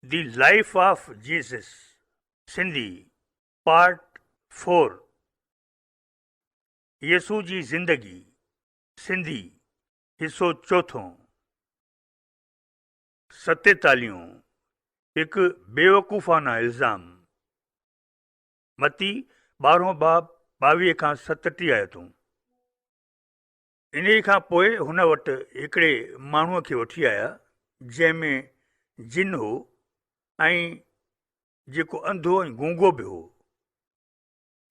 The Life of Jesus, Sindhi, Part 4. यसू जी ज़िंदगी, सिंधी, हिस्सो चौथों। सतेतालियों, हिकु बेवकूफ़ाना इल्ज़ाम। मती 12 बाब 22 खां 37 आयतूं। इन खां पोइ हुन वटि हिकिड़े माण्हूअ खे वठी आया जंहिंमें जिन हो ऐं जेको अंधो ऐं गूंगो बि हो,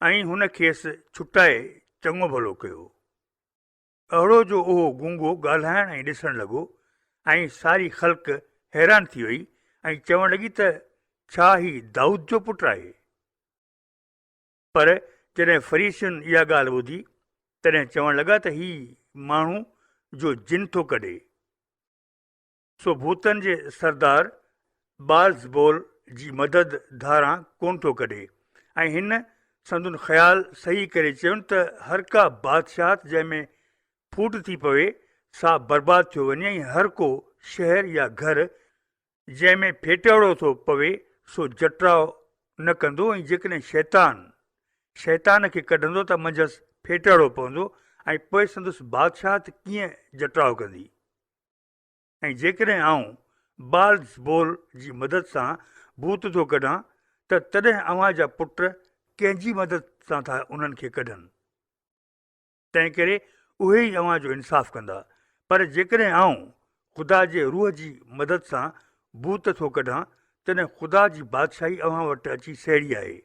ऐं हुन खेसि छुटाए चङो भलो कयो। अहिड़ो जो उहो गूंगो ॻाल्हाइण ऐं ॾिसणु लॻो, ऐं सारी ख़ल्क़ हैरान थी वई ऐं चवणु लॻी त छा ही दाऊद जो पुटु आहे। पर जॾहिं फरीसियुनि इहा ॻाल्हि ॿुधी तॾहिं चवणु लॻा त ही माण्हू जो जिन थो कढे, सो भूतनि जे सरदार बाल्ज़बोल जी मदद धारां कोन थो कढे। ऐं हिन संदुनि ख़्यालु सही करे चयुनि त हर का बादशाहत जंहिंमें फूट थी पवे सा बर्बादु थियो वञे, ऐं हर को शहर या घर जंहिंमें फेटियाड़ो थो पवे सो जटराओ न कंदो, ऐं जेकॾहिं शैतान खे कढंदो त मंझंदि फेटियाड़ो पवंदो, ऐं पोइ संदुसि बादशाहत कीअं जटराओ कंदी। ऐं जेकॾहिं आऊं बाल्ज़बोल जी मदद सां भूत थो कढां त तॾहिं अव्हां जा पुट कंहिंजी मदद सां था उन्हनि खे कढनि। तंहिं करे उहे ई अव्हां जो इंसाफ़ कंदा। पर जेकॾहिं आऊं ख़ुदा जे रूह जी मदद सां भूत थो कढां तॾहिं ख़ुदा जी बादशाही अव्हां वटि अची सहिड़ी आहे।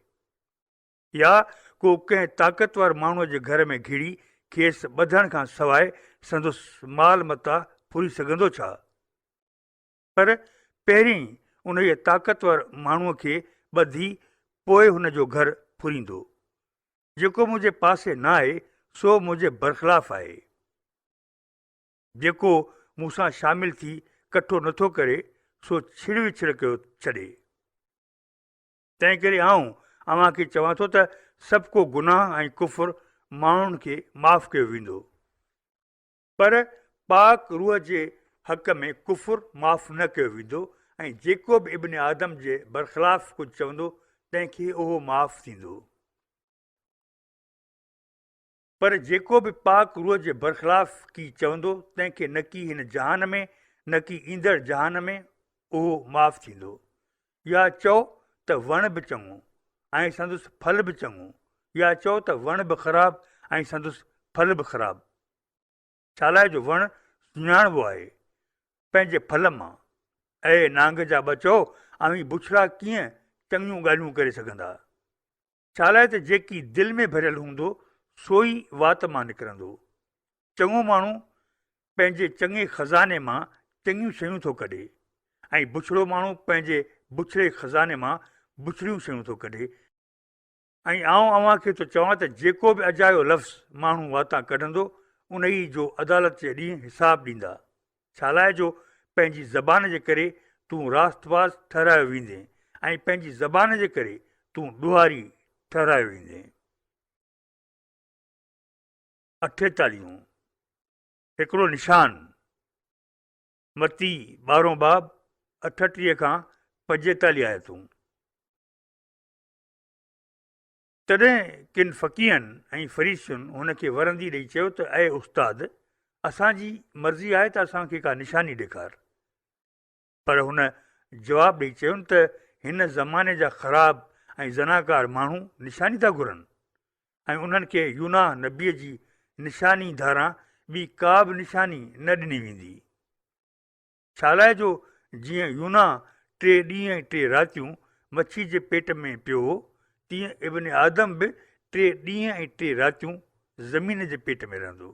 या को कंहिं ताक़तवर माण्हूअ जे घर में घिड़ी खेसि ॿधण खां सवाइ संदुसि माल मता फुरी सघंदो छा? पर पहिरीं उन जे ताक़तवर माण्हूअ खे ॿधी पोइ हुन जो घर फुरींदो। जेको मुंहिंजे पासे न आहे सो मुंहिंजे बरख़िलाफ़ आहे। जेको मूंसां शामिल थी कठो नथो करे सो छिड़ विछड़ कयो छॾे। तंहिं करे आऊं अव्हां खे चवां थो त सभु को गुनाह ऐं कुफुर माण्हुनि खे माफ़ कयो वेंदो, पर पाक रूह जे हक़ में कुफुर माफ़ न कयो वेंदो। ऐं जेको बि इब्न आदम जे बरख़िलाफ़ कुझु चवंदो तंहिंखे उहो माफ़ थींदो, पर जेको बि पाक रूह जे बरख़िलाफ़ की चवंदो तंहिंखे न की हिन जहान में न की ईंदड़ जहान में उहो माफ़ थींदो। या चओ त वण बि चङो ऐं संदुसि फल बि चङो, या चओ त वण बि ख़राबु ऐं संदुसि फल बि ख़राबु। छालाए जो वणु सुञाणबो आहे पंहिंजे फल मां। ऐं नांग जा ॿचो ऐं बुछड़ा कीअं चङियूं ॻाल्हियूं करे सघंदा। छालाए त जेकी दिलि में भरियलु हूंदो सो ई वात मां निकिरंदो। चङो माण्हू पंहिंजे चङे ख़ज़ाने मां चङियूं शयूं थो कढे, ऐं बुछड़ो माण्हू पंहिंजे बुछड़े ख़ज़ाने मां बुछड़ियूं शयूं थो कढे। ऐं आउं अव्हां खे थो चवां त जेको बि अजायो लफ़्ज़ माण्हू वातां कढंदो उन ई जो अदालत जे ॾींहुं हिसाबु ॾींदा। छालाए जो पंहिंजी ज़बान जे करे तूं रास्तबाज़ ठहिरायो वेंदे ऐं पंहिंजी ज़बान जे करे तूं ॾुहारी ठहिरायो वेंदे। 48 हिकिड़ो निशान। मती 12 बाब 38 खां 45 आयतूं। तॾहिं किन फ़क़ीहनि ऐं फरीसियुनि हुन खे वरंदी ॾेई चयो त ऐं उस्ताद, असांजी मर्ज़ी आहे त असांखे का निशानी ॾेखार। पर हुन जवाबु ॾेई चयुनि त हिन ज़माने जा ख़राब ऐं ज़नाकार माण्हू निशानी था घुरनि, ऐं उन्हनि खे यूनाह नबीअ जी निशानी धारां ॿी का बि निशानी न ॾिनी वेंदी। छालाए जो जीअं यूनाह 3 ॾींहं ऐं 3 रातियूं मच्छी जे पेट में पियो हो, तीअं इब्न आदम बि 3 ॾींहं ऐं 3 रातियूं ज़मीन जे पेट में रहंदो।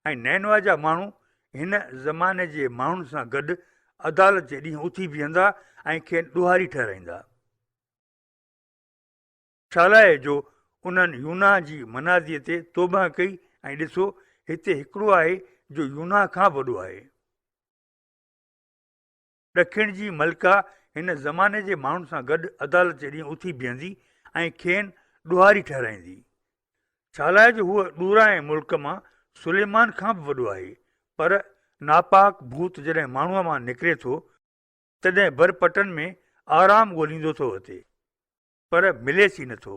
ऐं नैनवा जा माण्हू हिन ज़माने जे माण्हुनि सां गॾु अदालत जे ॾींहुं उथी बीहंदा ऐं खेनि ॾुहारी ठहिराईंदा। छालाए जो उन्हनि यूनाह जी मनाज़ीअ ते तौबा कई, ऐं ॾिसो हिते हिकिड़ो आहे जो यूनाह खां वॾो आहे। ॾखिण जी मलिका हिन ज़माने जे माण्हुनि सां गॾु अदालत जे ॾींहुं उथी बीहंदी ऐं खेनि ॾुहारी ठहिराईंदी। छालाए जो हूअ ॾूरांए मुल्क मां सुलेमान खां बि वॾो आहे। पर नापाक भूत जॾहिं माण्हूअ मां निकिरे थो तॾहिं बरपटनि में आराम ॻोल्हींदो थो अचे, पर मिलेसि ई नथो।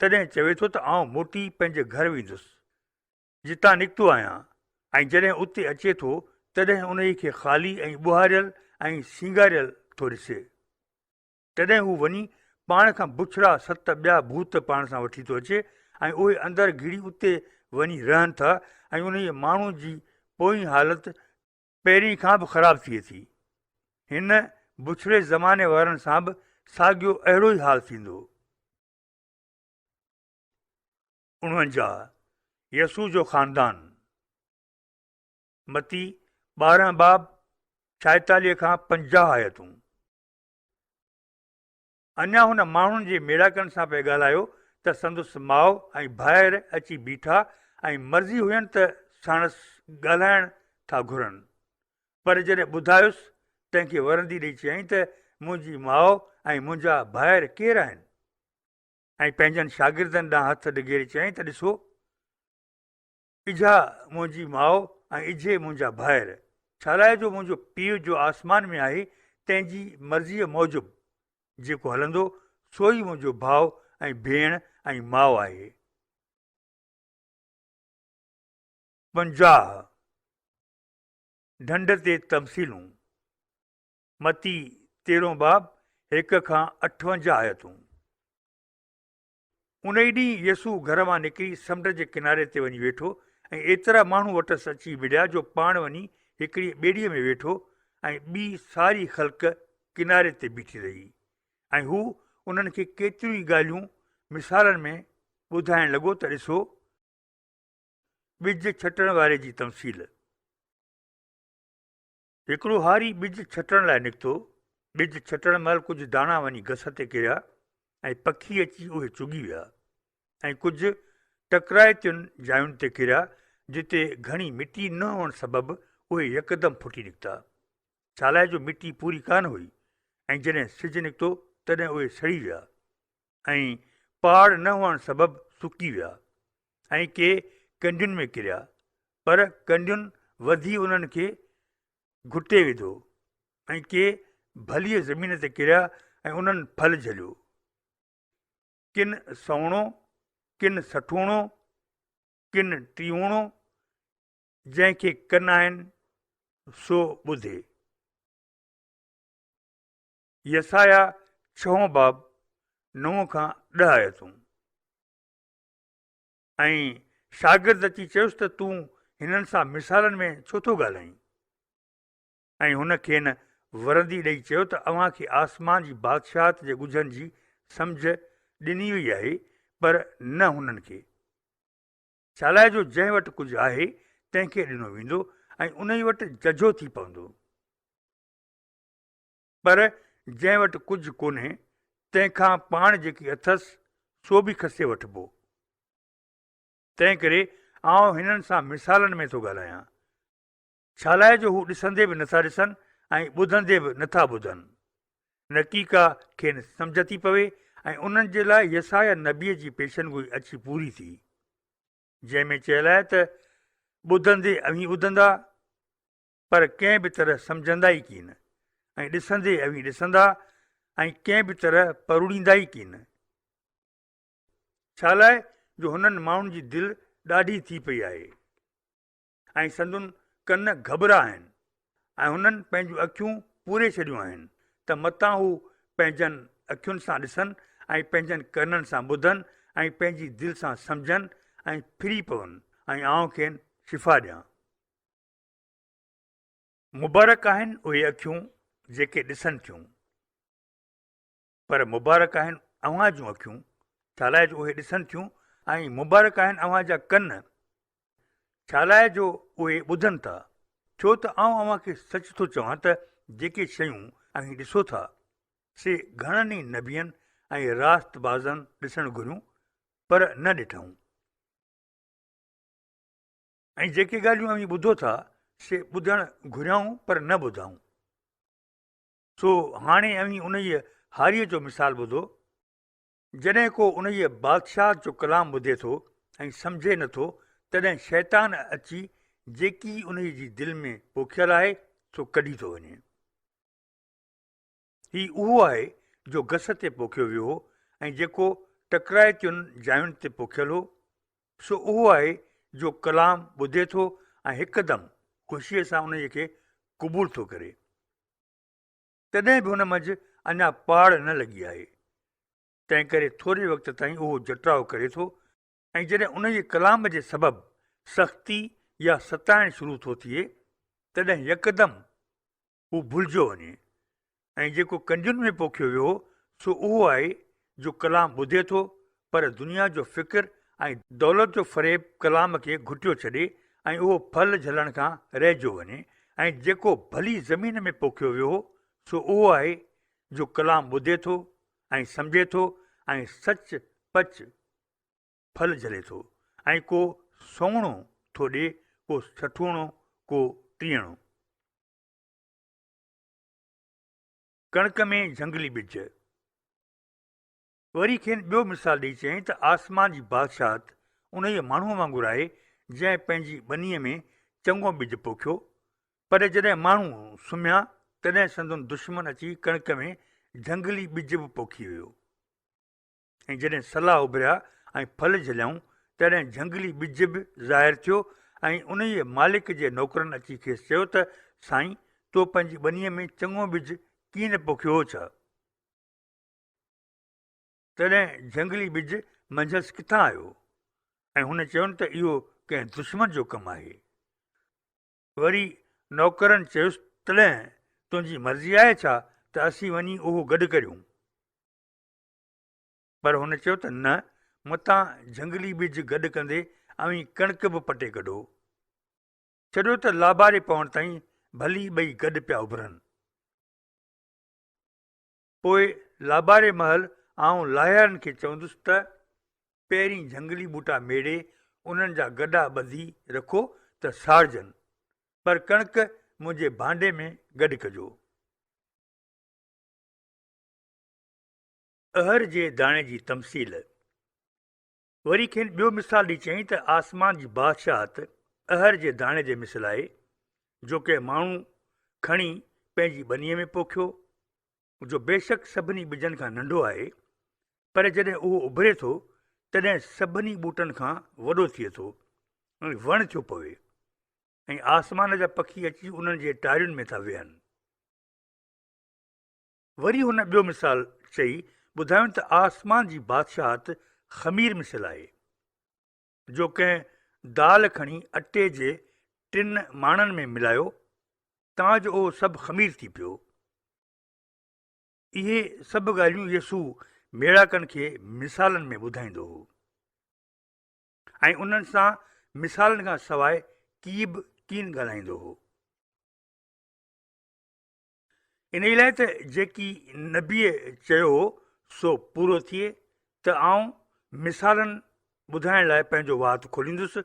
तॾहिं चवे थो त आउं मोटी पंहिंजे घर वेंदुसि, जितां निकितो आहियां। ऐं जॾहिं उते अचे थो तॾहिं उन खे ख़ाली ऐं ॿुहारियल ऐं सींगारियल थो ॾिसे। तॾहिं हू वञी पाण खां बुछड़ा 7 ॿिया भूत पाण सां वठी थो अचे ऐं उहे अंदरि घिड़ी उते वञी रहनि था ऐं उन माण्हू जी पोइ हालति पहिरीं खां बि ख़राबु थिए थी। हिन बुछड़े ज़माने वारनि सां बि साॻियो अहिड़ो ई हाल थींदो। 49 यसू जो ख़ानदान। मती 12 बाब 46 खां 50 आयतूं। अञा हुन माण्हुनि जे मेड़ाकनि सां पिया ॻाल्हायो त संदुसि माउ ऐं भाइर अची बीठा ऐं मर्ज़ी हुयनि त साणसि ॻाल्हाइण था घुरनि। पर जॾहिं ॿुधायुसि तंहिंखे वरंदी ॾेई चयईं त मुंहिंजी माउ ऐं मुंहिंजा भाइर केरु आहिनि? ऐं पंहिंजनि शागिर्दनि ॾांहुं हथ ॾिघेरे चयईं त ॾिसो, इझा मुंहिंजी माउ ऐं इझे मुंहिंजा भाइर। छा लाइ जो मुंहिंजो पीउ जो आसमान में आहे, तंहिंजी मर्ज़ीअ मूजिबि जेको हलंदो सो ई मुंहिंजो भाउ ऐं भेण ऐं माउ आहे। 50 ढंढ ते तमसीलूं। मती 13 बाब 1 खां 58 आयतूं। उन ई ॾींहुं यसू घर मां निकिरी समुंड जे किनारे ते वञी वेठो ऐं एतिरा माण्हू वटसि अची मिलिया जो पाण वञी हिकिड़ी ॿेड़ीअ में वेठो ऐं ॿी सारी ख़ल्क किनारे ते बीठी रही। ऐं हू उन्हनि खे केतिरियूं ई ॻाल्हियूं मिसालनि में ॿुधाइण लॻो त ॾिसो, ॿिज छटण वारे जी तमसील। हिकिड़ो हारी ॿिज छटण लाइ निकितो। ॿिज छटण महिल कुझु दाणा वञी घस ते किरिया ऐं पखी अची उहे चुगी विया, ऐं कुझु टकराइतियुनि जायुनि ते किरिया जिते घणी मिटी न हुअण सबबि उहे यकदमि फुटी निकिता। छा लाइ जो मिटी पूरी कान हुई, ऐं जॾहिं सिजु निकितो तॾहिं उहे सड़ी विया। ऐं पहाड़ न हुअण सबबि सुकी विया, ऐं के कंडियुनि में किरिया, पर कंडियुनि वधी उन्हनि खे घुटे विधो। ऐं के भलीअ ज़मीन ते किरिया ऐं उन्हनि फल झलियो, किन सवणो, किन सठूणो, किन टीवणो। जंहिंखे कन आहिनि सो ॿुधे। यसाया 6 बाब 9 खां 10 आयतूं। ऐं शागिर्द अची चयुसि त तूं हिननि सां मिसालनि में छो थो ॻाल्हाईं? ऐं हुन खेनि वरंदी ॾेई चयो त अव्हांखे आसमान जी बादशाहत जे ॻुझनि जी सम्झ ॾिनी वई आहे, पर न हुननि खे। छा लाइ जो जंहिं वटि कुझु आहे तंहिंखे ॾिनो वेंदो ऐं उन ई वटि जझो थी पवंदो, पर जंहिं वटि कुझु कोन्हे तंहिंखां पाण जेकी अथसि सो बि खसे वठिबो। तंहिं करे आउं हिननि सां मिसालनि में थो ॻाल्हायां। छा लाइ जो हू ॾिसंदे बि नथा ॾिसनि ऐं ॿुधंदे बि नथा ॿुधनि। नकीका खेनि सम्झ थी पवे ऐं उन्हनि जे लाइ यसाया नबीअ जी पेशनगोई अची पूरी थी, जंहिंमें चयल आहे त ॿुधंदे अवी ॿुधंदा पर कंहिं बि तरह सम्झंदा ई कीन, ऐं ॾिसंदे अवी ॾिसंदा ऐं कंहिं बि तरह परुड़ींदा ई कीन। छा लाइ जो हुननि माण्हुनि जी दिलि ॾाढी थी पई आहे ऐं संदुनि कन घबरा आहिनि, ऐं हुननि पंहिंजूं अखियूं पूरे छॾियूं आहिनि त मतां हू पंहिंजनि अखियुनि सां ॾिसनि ऐं पंहिंजनि कननि सां ॿुधनि ऐं पंहिंजी दिलि सां सम्झनि ऐं फिरी पवनि ऐं आउं खेनि शिफ़ा ॾियां। मुबारक आहिनि उहे अखियूं जेके ॾिसनि थियूं, पर मुबारक आहिनि अव्हां जूं अखियूं, छा लाइ जो उहे ॾिसनि थियूं, ऐं मुबारक आहिनि अव्हां जा कन, छा लाइ जो उहे ॿुधनि था। छो त आउं अव्हांखे सच थो चवां त जेके शयूं अव्हीं ॾिसो था से घणनि ई नबियनि ऐं रास्तबाज़नि ॾिसणु घुरियूं पर न ॾिठऊं, ऐं जेके ॻाल्हियूं अव्हीं ॿुधो था से ॿुधणु घुरियाऊं पर न ॿुधाऊं। सो हाणे अव्हीं उन हारीअ जो मिसाल ॿुधो। जॾहिं को उन बादशाह जो कलाम ॿुधे थो ऐं सम्झे नथो, तॾहिं शैतान अची जेकी उन जी दिलि में पोखियल आहे सो कढी थो वञे। ही उहो आहे जो घस ते पोखियो वियो हो ऐं जेको टकराइतियुनि जायुनि ते पोखियल हो, सो उहो आहे जो कलाम ॿुधे थो ऐं हिकदमि ख़ुशीअ सां उन खे क़बूल थो करे। तॾहिं बि हुन मंझि अञा पाड़ न लॻी आहे, तंहिं करे थोरे वक़्त ताईं उहो जटराओ करे थो ऐं जॾहिं उन जे कलाम जे सबबु सख़्ती या सताइण शुरू थो थिए, तॾहिं यकदमि हू भुलिजो वञे ऐं जेको कंजुनि में पोखियो वियो सो उहो आहे जो कलाम ॿुधे थो, पर दुनिया जो फ़िक्र ऐं दौलत जो फ़रेब कलाम खे घुटियो छॾे ऐं उहो फल झलण खां रहिजी वञे। ऐं जेको भली ज़मीन में पोखियो वियो सो उहो आहे जो कलाम ॿुधे थो ऐं सम्झे थो ऐं सच पच फल झले थो ऐं को सोणो थो ॾिए, को सठूणो, को टीहणो। कणक में झंगली ॿिज। वरी खेनि ॿियो मिसाल ॾेई चयईं त आसमान जी बादशाहत उन जे माण्हूअ वांगुरु आहे जंहिं पंहिंजी ॿनीअ में चङो ॿिज पोखियो, पर जॾहिं माण्हू सुम्हिया तॾहिं संदुनि दुश्मन अची कणक में झंगली ॿिज बि पोखी वियो ऐं जॾहिं सलाह उभरिया ऐं फल झलियाऊं तॾहिं झंगली ॿिज बि ज़ाहिरु थियो ऐं उन जे मालिक जे नौकरनि अची खेसि चयो त साईं, तो पंहिंजी ॿनीअ में चङो ॿिज कीअं न पोखियो हो छा? तॾहिं झंगली ॿिज मंझंदि किथां आयो? ऐं हुन चयुनि त इहो कंहिं दुश्मन जो कमु आहे। वरी नौकरनि चयुसि, तॾहिं तुंहिंजी मर्ज़ी आहे छा त असीं वञी उहो गॾु करियूं? पर हुन चयो त न, मतां झंगली ॿिज गॾु कंदे ऐं कणिक बि पटे कढो, छॾियो त लाबारे पवण ताईं भली ॿई गॾु पिया उभरनि। पोइ लाबारे महल आउं लाहियारनि खे चवंदुसि त पहिरीं झंगली ॿूटा मेड़े उन्हनि जा गॾा ॿधी रखो त साड़जनि, पर कणिक मुंहिंजे भांडे में गॾु कजो। अहर जे दाणे जी तमसील। वरी खेनि ॿियो मिसाल ॾेई चयईं त आसमान जी बादशाहत अहर जे दाणे जे मिसल आहे, जो के माण्हू खणी पंहिंजी ॿनीअ में पोखियो, जो बेशक सभिनी ॿिजनि खां नंढो आहे, पर जॾहिं उहो उभरे थो तॾहिं सभिनी ॿूटनि खां वॾो थिए थो ऐं वण थियो पवे ऐं आसमान जा पखी अची उन्हनि जे टारियुनि में था वेहनि। वरी हुन ॿियो मिसाल चई ॿुधायूं त आसमान जी बादशाहत ख़मीर मिसल आहे, जो कंहिं दाल खणी अटे जे 3 माणनि में मिलायो तां जो उहो सभु ख़मीर थी पियो। इहे सभु ॻाल्हियूं यसू मेड़ाकनि खे मिसालनि में ॿुधाईंदो हो ऐं उन्हनि सां मिसालनि खां सवाइ कीन ॻाल्हाईंदो हो। इन लाइ त जेकी नबीअ चयो सो पूरो थिए त आउं मिसालनि ॿुधाइण लाइ पंहिंजो वात खोलींदुसि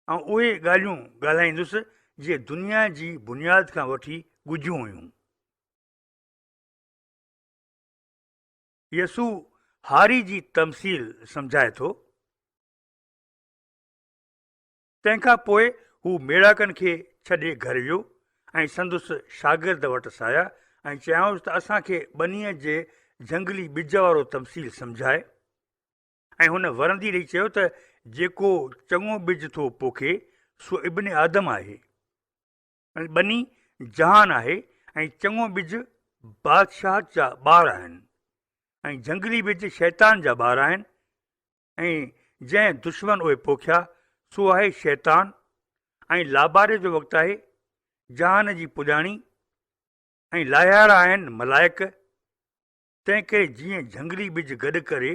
ऐं उहे ॻाल्हियूं ॻाल्हाईंदुसि जे दुनिया जी बुनियाद खां वठी ॻुझियूं हुयूं। यसू हारी जी तमसील सम्झाए थो। तंहिंखां पोइ हू मेड़ाकनि खे छॾे घर वियो ऐं संदुसि शागिर्द वटि आया ऐं चयाऊंसि त असांखे ॿनीअ जे झंगली ॿिज वारो तमसील सम्झाए। ऐं हुन वरंदी ॾेई चयो त जेको चङो ॿिज थो पोखे सो इब्न आदम आहे ऐं ॿनी जहान आहे ऐं चङो ॿिज बादशाह जा ॿार आहिनि ऐं झंगली ॿिज शैतान जा ॿार आहिनि ऐं जंहिं दुश्मन उहे पोखिया सो आहे शैतान ऐं लाबारे जो वक़्तु आहे जहान जी पुॼाणी ऐं लाहियारा आहिनि मलाइक। तंहिं करे जीअं झंगली ॿिज गॾु करे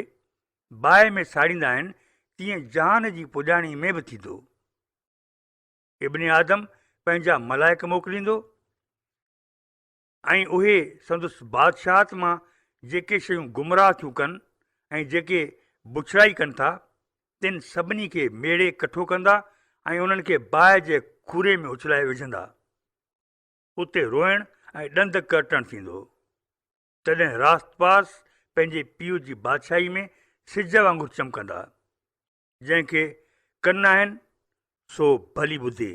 बाहि में साड़ींदा आहिनि तीअं जहान जी पुॼाणी में बि थींदो। इब्न आदम पंहिंजा मलाइक मोकिलींदो ऐं उहे संदुसि बादशाहत मां जेके शयूं गुमराह थियूं कनि ऐं जेके बुछड़ाई कनि था तिन सभिनी खे मेड़े कठो कंदा ऐं उन्हनि खे बाहि जे खूरे में उछलाए विझंदा। उते रोइण ऐं ॾंद कटणु थींदो। तॾहिं रास्तपास पंहिंजे पीउ जी बादशाही में सिज वांगुरु चमकंदा। जंहिंखे कन आहिनि सो भली ॿुधे।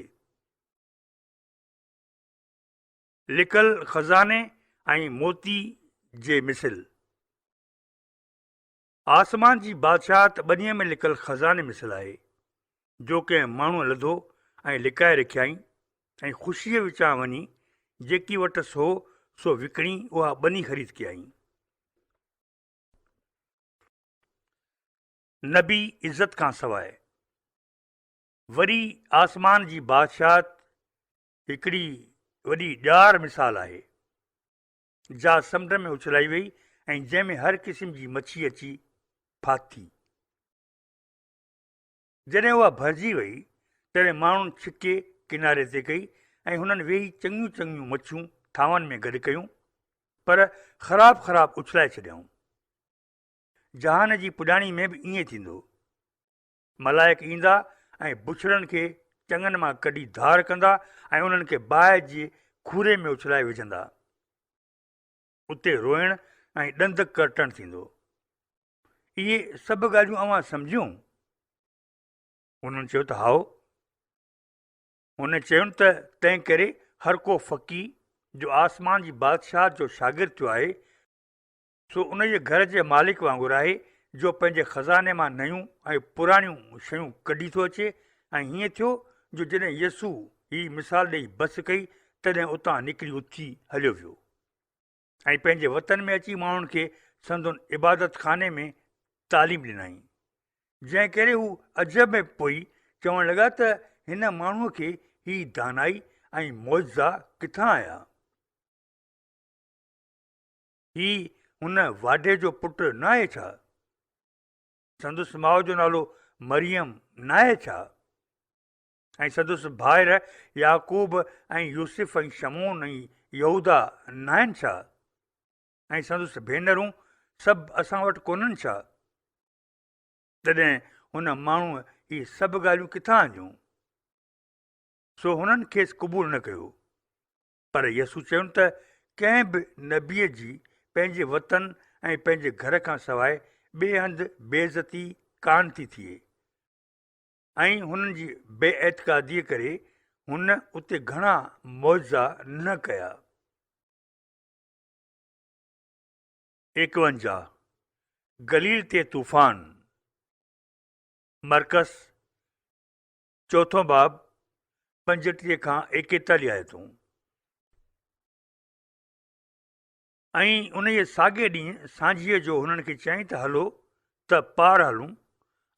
लिकल खज़ाने ऐं मोती जे मिसिल। आसमान जी बादशाहत ॿनीअ में लिकल ख़ज़ाने मिसिल आहे, जो कंहिं माण्हूअ लधो ऐं लिकाए रखियाईं ऐं ख़ुशीअ विचां वञी जेकी वटि सो विकिणी उहा ॿनी ख़रीद कयाईं। नबी इज़त खां सवाइ वरी आसमान जी बादशाहत हिकिड़ी वॾी ॼार मिसाल आहे, जा समुंड में उछलाई वई ऐं जंहिंमें हर क़िस्म जी मच्छी अची फाथी। जॾहिं उहा भरिजी वई तॾहिं माण्हुनि छिके किनारे ते कई ऐं हुननि वेही चङियूं चङियूं मच्छियूं थांवनि में गॾु कयूं, पर ख़राब उछलाए छॾियऊं। जहान जी पुॼाणी में बि ईअं थींदो। मलाइक ईंदा ऐं बुछड़नि खे चङनि मां कढी धार कंदा ऐं उन्हनि खे बाहि जे खूरे में उछलाए विझंदा। उते रोइण ऐं ॾंद कटणु थींदो। इहे सभु ॻाल्हियूं अव्हां सम्झियूं? हुननि चयो त हाओ। हुन चयुनि त तंहिं करे हर को फ़क़ी जो आसमान जी बादशाह जो शागिर्दु थियो आहे, सो उन जे घर जे मालिक वांगुरु आहे, जो पंहिंजे ख़ज़ाने मां नयूं ऐं पुराणियूं शयूं कढी थो अचे। ऐं हीअं थियो जो जॾहिं यसू ही मिसाल ॾेई बसि कई तॾहिं उतां निकिरी उथी हलियो वियो ऐं पंहिंजे वतन में अची माण्हुनि खे संदुनि इबादत खाने में तालीम ॾिनाई, जंहिं करे हू अजब में पोई चवणु लॻा त हिन माण्हूअ खे ही दानाई ऐं मुआज़ा किथां आया। ही हुन वाढे जो पुटु न आहे छा? संदुसि माउ जो नालो मरियम न आहे छा? ऐं संदुसि भाइर याकूब ऐं यूसुफ ऐं शमून ऐं यहूदा न आहिनि छा? ऐं संदुसि भेनरूं सभु असां वटि कोन्हनि छा? तॾहिं हुन माण्हूअ ही सभु ॻाल्हियूं किथां आंदियूं? सो हुननि खेसि क़बूल न कयो। पर यसू चयुनि त कंहिं बि नबीअ जी पंहिंजे वतन ऐं पंहिंजे घर खां सवाइ ॿिए हंधि बेइज़ती कान थी थिए। ऐं हुननि जी बेएतक़ादीअ करे हुन उते घणा मुआज़ा न कया। 51 गलील ते तूफ़ान। मरकस चौथों बाब 35 खां 41 आयतूं। ऐं उन जे साॻे ॾींहुं सांझीअ जो हुननि खे चयईं त हलो त पार हलूं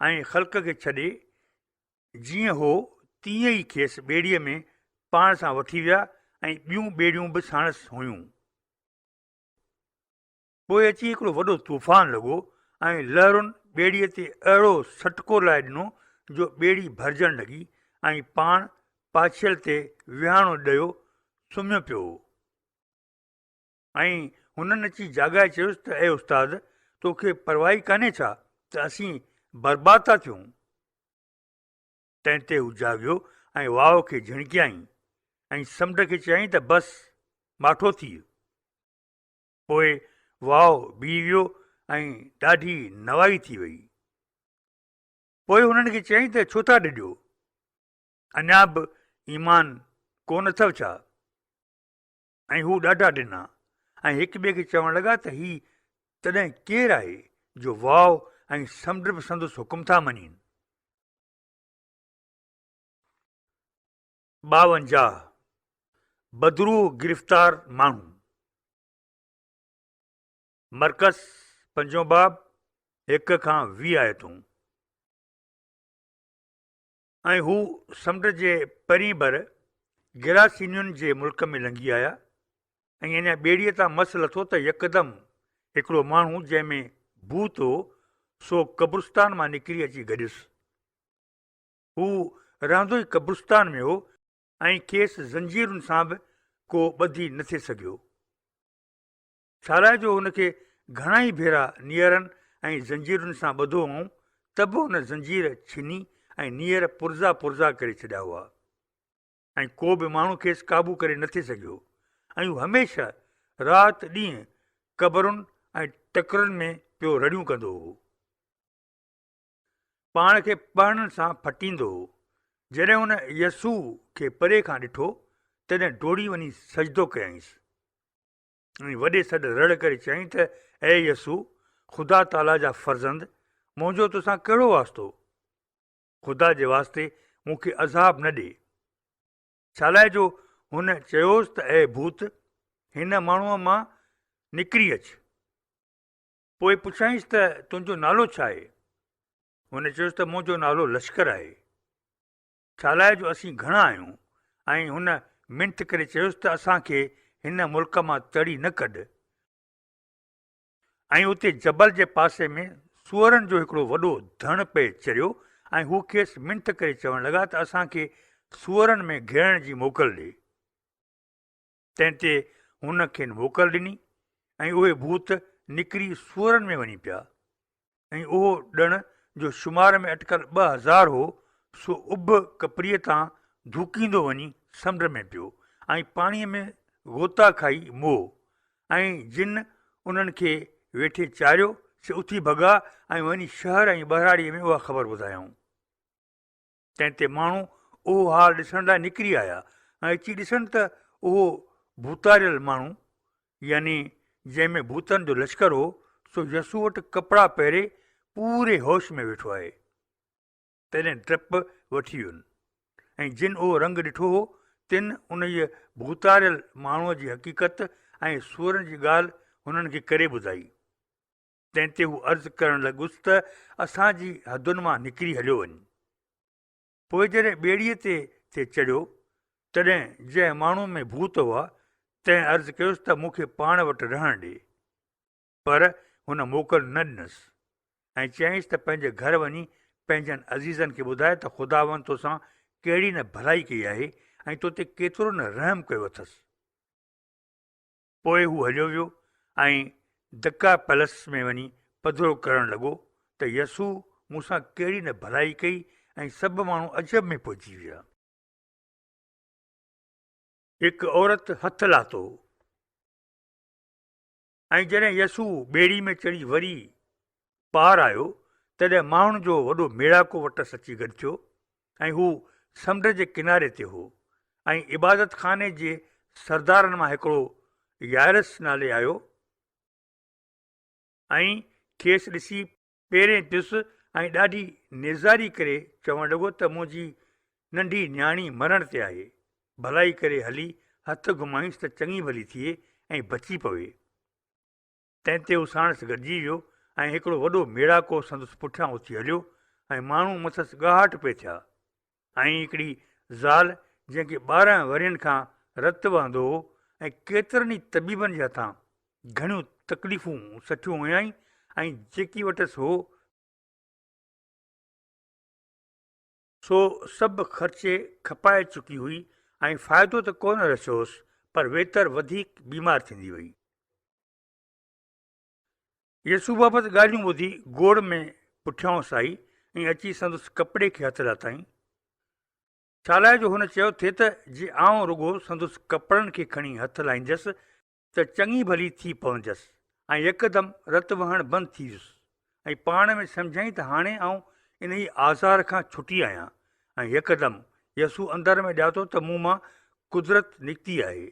ऐं ख़ल्क़ खे छॾे जीअं हो तीअं ई खेसि ॿेड़ीअ में पाण सां वठी विया ऐं ॿियूं ॿेड़ियूं बि साणसि हुयूं। पोइ अची हिकिड़ो वॾो तूफ़ान लॻो ऐं लहरुनि ॿेड़ीअ ते अहिड़ो सटको लाइ ॾिनो जो ॿेड़ी भरिजणु लॻी ऐं पाण पाछियल ते विहाणो ॾियो सुम्हियो पियो हो। ऐं हुननि अची जाॻाए चयोसि त ऐं उस्ताद, तोखे परवाही कान्हे छा त असीं बर्बाद था थियूं? तंहिं ते हू जाॻियो ऐं वाव खे झिणकियाईं ऐं समुंड खे चयईं त बसि माठो थी। पोइ वाव बीह वियो ऐं ॾाढी नवाई थी वई। पोइ हुननि खे चयईं त छो था ॾिॼो? अञा बि ईमान कोन अथव छा? ऐं हू ॾाढा ॾिना ऐं हिक ॿिए खे चवणु लॻा त ही तॾहिं केरु आहे जो वाव ऐं समुंड बि संदुसि हुकुम था मञनि। 52 बदरू गिरफ़्तार माण्हू। मरकस 5 बाब 1 खां 20 आयतूं। ऐं हू समुंड जे परीं भर गिरासीनियुनि जे मुल्क में लंघी आया ऐं अञा ॿेड़ीअ तां मस लथो त यकदमि हिकिड़ो माण्हू जंहिंमें भूत हो सो कब्रिस्तान मां निकिरी अची गॾियुसि। हू रहंदो ई कब्रिस्तान में हो ऐं खेसि ज़ंजीरुनि सां बि को ॿधी न थिए सघियो, छालाए जो हुनखे घणा ई भेरा नीअरनि ऐं ज़ंजीरुनि सां ॿधो हुअऊं, त बि हुन ज़ंजीर छिनी ऐं नीअर पुर्ज़ा करे छॾिया हुआ ऐं को बि माण्हू खेसि क़ाबू करे न थिए सघियो। ऐं हू हमेशह राति ॾींहुं क़बरुनि ऐं टकरुनि में पियो रड़ियूं कंदो हो। पाण खे पढ़ण सां फटींदो हो। जॾहिं हुन यसू खे परे खां ॾिठो तॾहिं डोड़ी वञी सजदो कयईंसि। ऐं वॾे सॾु रड़ करे चयईं त ऐं यसू, ख़ुदा ताला जा फर्ज़ंद, मुंहिंजो तोसां कहिड़ो वास्तो? ख़ुदा जे वास्ते मूंखे अज़ाब न ॾे। छा लाइ जो हुन चयोसि त ऐं भूत, हिन माण्हूअ मां निकिरी अचु। पोइ पुछांइसि त तुंहिंजो नालो छा आहे? हुन चयोसि त मुंहिंजो नालो लश्कर आहे। छा लाइ जो असीं घणा आहियूं? ऐं हुन मिंथ करे चयोसि त असांखे हिन मुल्क मां तड़ी न कढ। ऐं उते जबल जे पासे में सूअरनि जो हिकिड़ो वॾो धण पे चरियो ऐं हू खेसि मिंथ करे चवणु लॻा त असांखे सूअरनि में घेरण जी मोकल ॾे। तंहिं ते हुन खे मोकल ॾिनी ऐं उहे भूत निकिरी सूअरनि में वञी पिया। ऐं उहो ॾण जो शुमार में अटकल 2000 हो, सो उभ कपरीअ तां धुकींदो वञी समुंड में पियो ऐं पाणीअ में ग़ोता खाई मोह। ऐं जिन उन्हनि खे वेठे चाढ़ियो से उथी भॻा ऐं वञी शहर ऐं ॿराड़ीअ में उहा ख़बर ॿुधायऊं। तंहिं ते माण्हू उहो हाल ॾिसण लाइ निकिरी आया ऐं अची ॾिसनि त उहो भूतारियल माण्हू, यानी जंहिंमें भूतनि जो लश्कर हो, सो यसू वटि कपिड़ा पहिरे पूरे होश में वेठो आहे। तॾहिं डपु वठी वियुनि ऐं जिन उहो रंग ॾिठो हो, तिन उन भूतारियल माण्हूअ जी हक़ीक़त ऐं सूरनि जी ॻाल्हि हुननि खे करे ॿुधाई। तंहिं ते हू अर्ज़ु करणु लॻुसि त असांजी हदुनि मां निकिरी हलियो वञे। पोइ जॾहिं ॿेड़ीअ ते चढ़ियो, तॾहिं जंहिं माण्हू में भूत हुआ तंहिं अर्ज़ु कयोसि त मूंखे पाण वटि रहणु ॾे। पर हुन मोकल न ॾिनसि ऐं चयईंसि त पंहिंजे घर वञी पंहिंजनि अज़ीज़नि खे ॿुधाए त ख़ुदावंद तोसां कहिड़ी न भलाई कई आहे ऐं तोते केतिरो न रहम कयो अथसि। पोइ हू हलियो वियो ऐं दका पैलेस में वञी पधिरो करणु लॻो त यसू मूंसां कहिड़ी न भलाई कई ऐं सभु माण्हू अजब में पहुची विया। हिकु औरत हथु लाथो। ऐं जॾहिं यसू ॿेड़ी में चढ़ी वरी पार आयो, तॾहिं माण्हुनि जो वॾो मेड़ाको वटसि अची गॾु थियो ऐं हू समुंड जे किनारे ते हो। ऐं इबादत खाने जे सरदारनि मां हिकिड़ो यारस नाले आयो ऐं खेसि ॾिसी पेरें पियुसि ऐं ॾाढी निज़ारी करे चवणु लॻो त मुंहिंजी नंढी न्याणी मरण ते आहे। भलाई करे हली हथु घुमाईंसि त चङी भली थिए ऐं बची पवे। तंहिं ते हू साणसि गॾिजी वियो ऐं हिकिड़ो वॾो मेड़ाको संदसि पुठियां उथी हलियो ऐं माण्हू मथसि ॻाहट पे थिया। ऐं हिकिड़ी ज़ाल जंहिंखे 12 वरियनि खां रतु वहंदो हो ऐं केतिरनि ई तबीबनि जे हथां घणियूं तकलीफ़ूं सठियूं हुयईं ऐं जेकी वटसि हो सो सभु ख़र्चे खपाए चुकी हुई ऐं फ़ाइदो त कोन रसियोसि, पर वेतर वधीक बीमार थींदी वई। यसू बाबति ॻाल्हियूं ॿुधी गोड़ में पुठियां आई ऐं अची संदसि कपिड़े खे हथु लाथाईं। छा लाइ जो हुन चयो थिए त जे आउं रुॻो संदसि कपिड़नि खे खणी हथु लाहींदसि त चङी भली थी पवंदसि ऐं यकदमि रतु वहणु बंदि थी वियुसि। ऐं पाण में सम्झाईं त हाणे आउं इन ई आज़ार खां छुटी आहियां। ऐं यकदमि यसू अंदरि में ॼातो त मूं मां कुदरत निकिती आहे।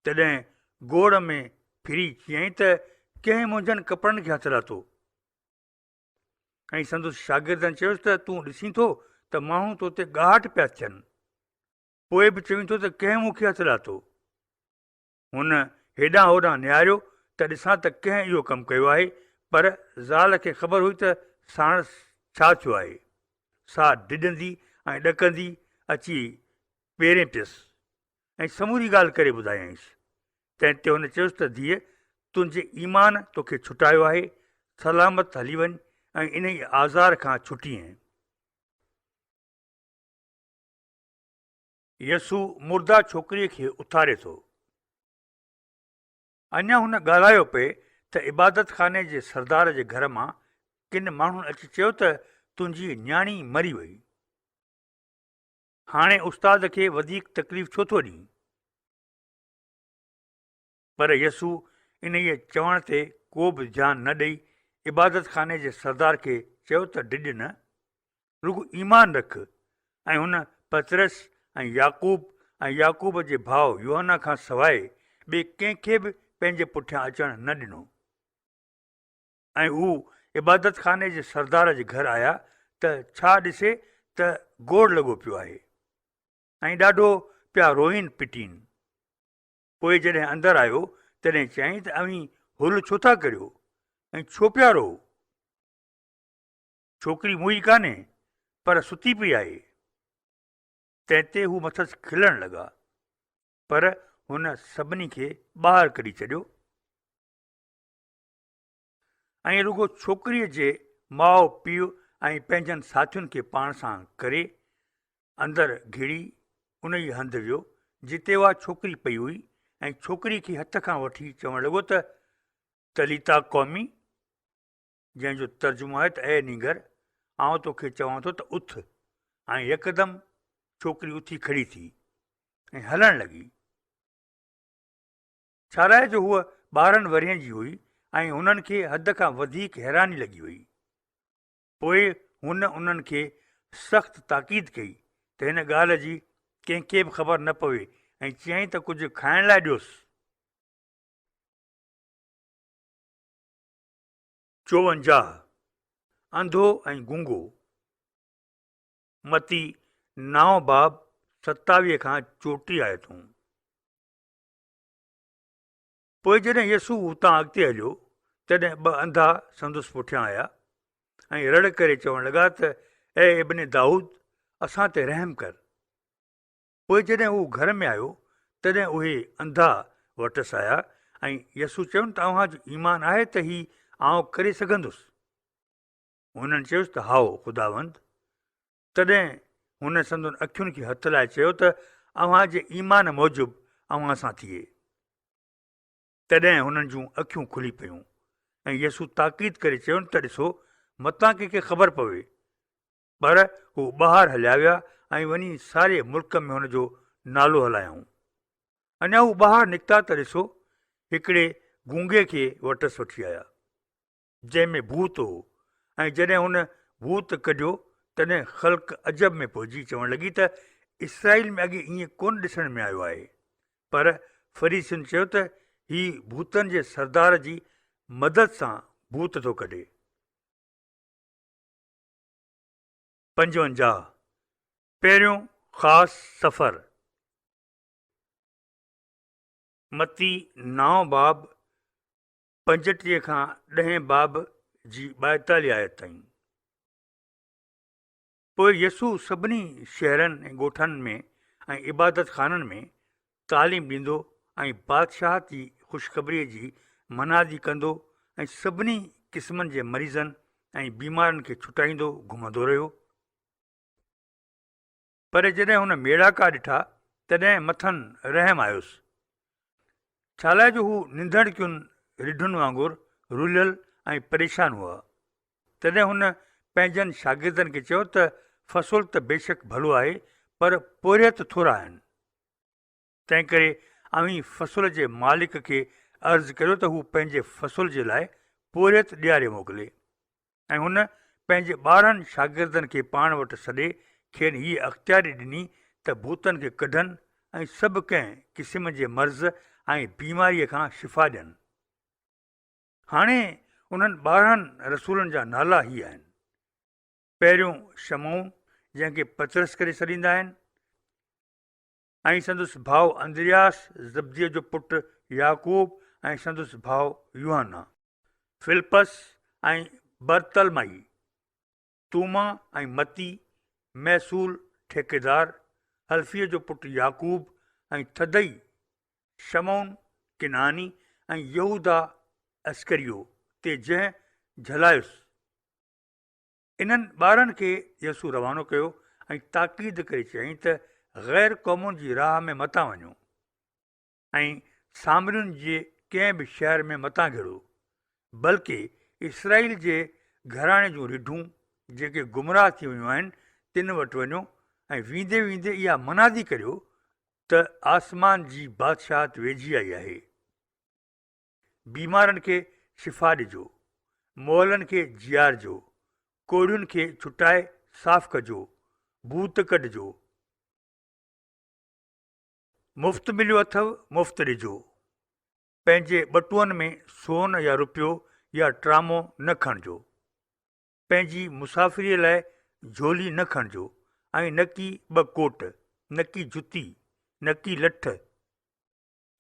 तॾहिं गोड़ में फिरी चयईं त कंहिं मुंहिंजनि कपिड़नि खे हथु लाथो। ऐं संदसि शागिर्दनि चयोसि त तूं ॾिसीं थो त माण्हू तोते ॻाहट पिया थियनि, पोइ बि चवीं थो त कंहिं मूंखे हथु लाथो। हुन हेॾां होॾां निहारियो त ॾिसां त कंहिं इहो कमु कयो आहे, पर ज़ाल खे ख़बर हुई त साणसि छा थियो आहे। सा डिॼंदी ऐं ॾकंदी अची पेरें पियसि ऐं समूरी ॻाल्हि करे ॿुधायईंसि। तंहिं ते हुन चयोसि त धीअ, तुंहिंजे ईमान तोखे छुटायो आहे, सलामत हली वञ ऐं इन ई आज़ार खां छुटी ऐं। यसू मुर्दा छोकिरीअ खे उथारे थो। अञा हुन ॻाल्हायो पिए त इबादत खाने जे सरदार जे घर मां किन माण्हुनि अची चयो त तुंहिंजी न्याणी मरी वई। हाणे उस्ताद खे वधीक तकलीफ़ छो थो ॾीं? पर यसू इन ई चवण ते को बि ध्यानु न ॾेई इबादत खाने जे सरदार खे चयो त डिॼ न, रुॻो ईमान रख। ऐं हुन पतरस ऐं याकूब जे भाउ यूहन्ना खां सवाइ ॿिए कंहिंखे बि पंहिंजे पुठियां अचणु न ॾिनो ऐं हू इबादत खाने जे सरदार जे घर आया त छा ॾिसे त गोड़ लॻो पियो आहे ऐं ॾाढो पिया रोइन पिटीन। पोइ जॾहिं अंदरि आयो तॾहिं चयईं त अवीं हुल छो था करियो ऐं छो पिया रो? छोकिरी मुई कान्हे पर सुती पई आहे। तंहिं ते हू मथसि खिलण लॻा, पर हुन सभिनी खे ॿाहिरि कढी छॾियो ऐं रुगो छोकिरीअ जे माउ पीउ ऐं पंहिंजनि साथियुनि खे पाण सां करे अंदरि घिड़ी उन ई हंधि वियो जिते उहा छोकिरी पई हुई ऐं छोकिरी खे हथ खां वठी चवणु लॻो त तलीता क़ौमी, जंहिंजो तर्जुमो आहे त ऐ नीगर, आउं तोखे चवां थो त उथ। ऐं यकदमि छोकिरी उथी खड़ी थी ऐं हलणु लॻी। छाराए जो हूअ 12 वरियनि जी हुई ऐं हुननि खे हद खां वधीक हैरानी लॻी हुई। पोइ हुन उन्हनि खे सख़्तु ताक़ीद कई त हिन ॻाल्हि जी कंहिंखे बि ख़बर न पवे ऐं चयईं त कुझु खाइण लाइ ॾियोसि। 54 अंधो ऐं गूंगो। मती 9 बाब 27 खां 34 आयतूं। पोइ जॾहिं यसू हुतां अॻिते हलियो तॾहिं 2 अंधा संदुसि पुठियां आया ऐं रड़ करे चवणु लॻा त ऐ इब्न दाऊद, असां ते रहम कर। पोइ जॾहिं हू घर में आयो तॾहिं उहे अंधा वटसि आया ऐं यसू चयुनि त अव्हांजो ईमान आहे त ही आउं करे सघंदुसि? हुननि चयुसि त हाओ ख़ुदावंद। तॾहिं हुन संदुनि अखियुनि खे हथ लाइ चयो त अव्हांजे ईमान मूजिबि अव्हां सां थिए। तॾहिं हुननि जूं अखियूं खुली पियूं ऐं यसू ताक़ीद करे चयुनि त ॾिसो, मतां कंहिंखे ख़बर पवे। पर हू ॿाहिरि हलिया विया ऐं वञी सारे मुल्क में हुनजो नालो हलायूं। अञा हू ॿाहिरि निकिता त ॾिसो, हिकिड़े गूंगे खे वटसि वठी आया जंहिंमें भूत हो ऐं जॾहिं हुन भूत कढियो तॾहिं ख़ल्क़ अजब में पहुची चवणु लॻी त इसराईल में अॻे ईअं कोन ॾिसण में आयो आहे। पर फरीसियुनि चयो त ही भूतनि जे सरदार जी मदद सां भूत थो कढे। 55 पहिरियों ख़ासि सफ़र। मती 9 बाब 35 खां 10 बाब जी 42 आयत ताईं। पोइ यसू सभिनी शहरनि ऐं ॻोठनि में ऐं इबादत खाननि में तालीम ॾींदो ऐं बादशाहत जी ख़ुशख़बरीअ जी मनादी कंदो ऐं सभिनी क़िस्मनि जे मरीज़नि ऐं बीमारनि खे छुटाईंदो घुमंदो रहियो। पर जॾहिं हुन मेड़ाका ॾिठा तॾहिं मथनि रहम आयुसि। छा लाइ जो हू निंधड़कियुनि रिढुनि वांगुरु रुलियल ऐं परेशान हुआ। तॾहिं हुन पंहिंजनि शागिर्दनि खे चयो त फ़सुलु त बेशक भलो आहे पर पोरियत थोरा आहिनि। तंहिं करे अवीं फ़सुल जे मालिक खे अर्ज़ु करियो त हू पंहिंजे फ़सुल जे लाइ पोरियत ॾियारे मोकिले। ऐं हुन पंहिंजे 12 शागिर्दनि खे पाण वटि सॾे खेनि हीअ अख़्तियारी ॾिनी त भूतनि खे कढनि ऐं सभु कंहिं क़िस्म जे मर्ज़ ऐं बीमारीअ खां शिफ़ा ॾियनि। हाणे उन्हनि 12 रसूलनि जा नाला ई आहिनि। पहिरियों शमौन, जंहिंखे पतरस करे सॾींदा आहिनि, ऐं संदुसि भाउ अंद्रियास, ज़बदीअ जो पुटु याकूब ऐं संदुसि भाउ यूहन्ना, फिलिपस ऐं बरतलमई, तूमा ऐं मती, मैसूल ठेकेदार, हल्फीअ जो पुटु याकूब ऐं थदई, शमौन किनानी ऐं यहूदा अस्करियो ते जंहिं झलायुसि। इन्हनि 12 खे यसू रवानो कयो ऐं ताक़ीद करे चयईं त ग़ैर क़ौमुनि जी राह में मतां वञो ऐं सामरियुनि जे कंहिं बि शहर में मतां घिड़ो, बल्कि इसराईल जे घराणे जूं रिढूं जेके गुमराह थी वियूं आहिनि तिन वटि वञो ऐं वेंदे वेंदे इहा मनादी करियो त आसमान जी बादशाहत वेझी आई आहे। बीमारनि खे शिफ़ा ॾिजो, मुअलनि खे जियारजो, कोड़ियुनि खे छुटाए साफ़ कजो, भूत कढिजो। मुफ़्त मिलियो अथव, मुफ़्त ॾिजो। पंहिंजे बटुअनि में सोन या रुपयो या ट्रामो न खणिजो। पंहिंजी मुसाफ़िरीअ लाइ झोली न खणिजो ऐं न की 2 कोट, न की जुती, न की लठ।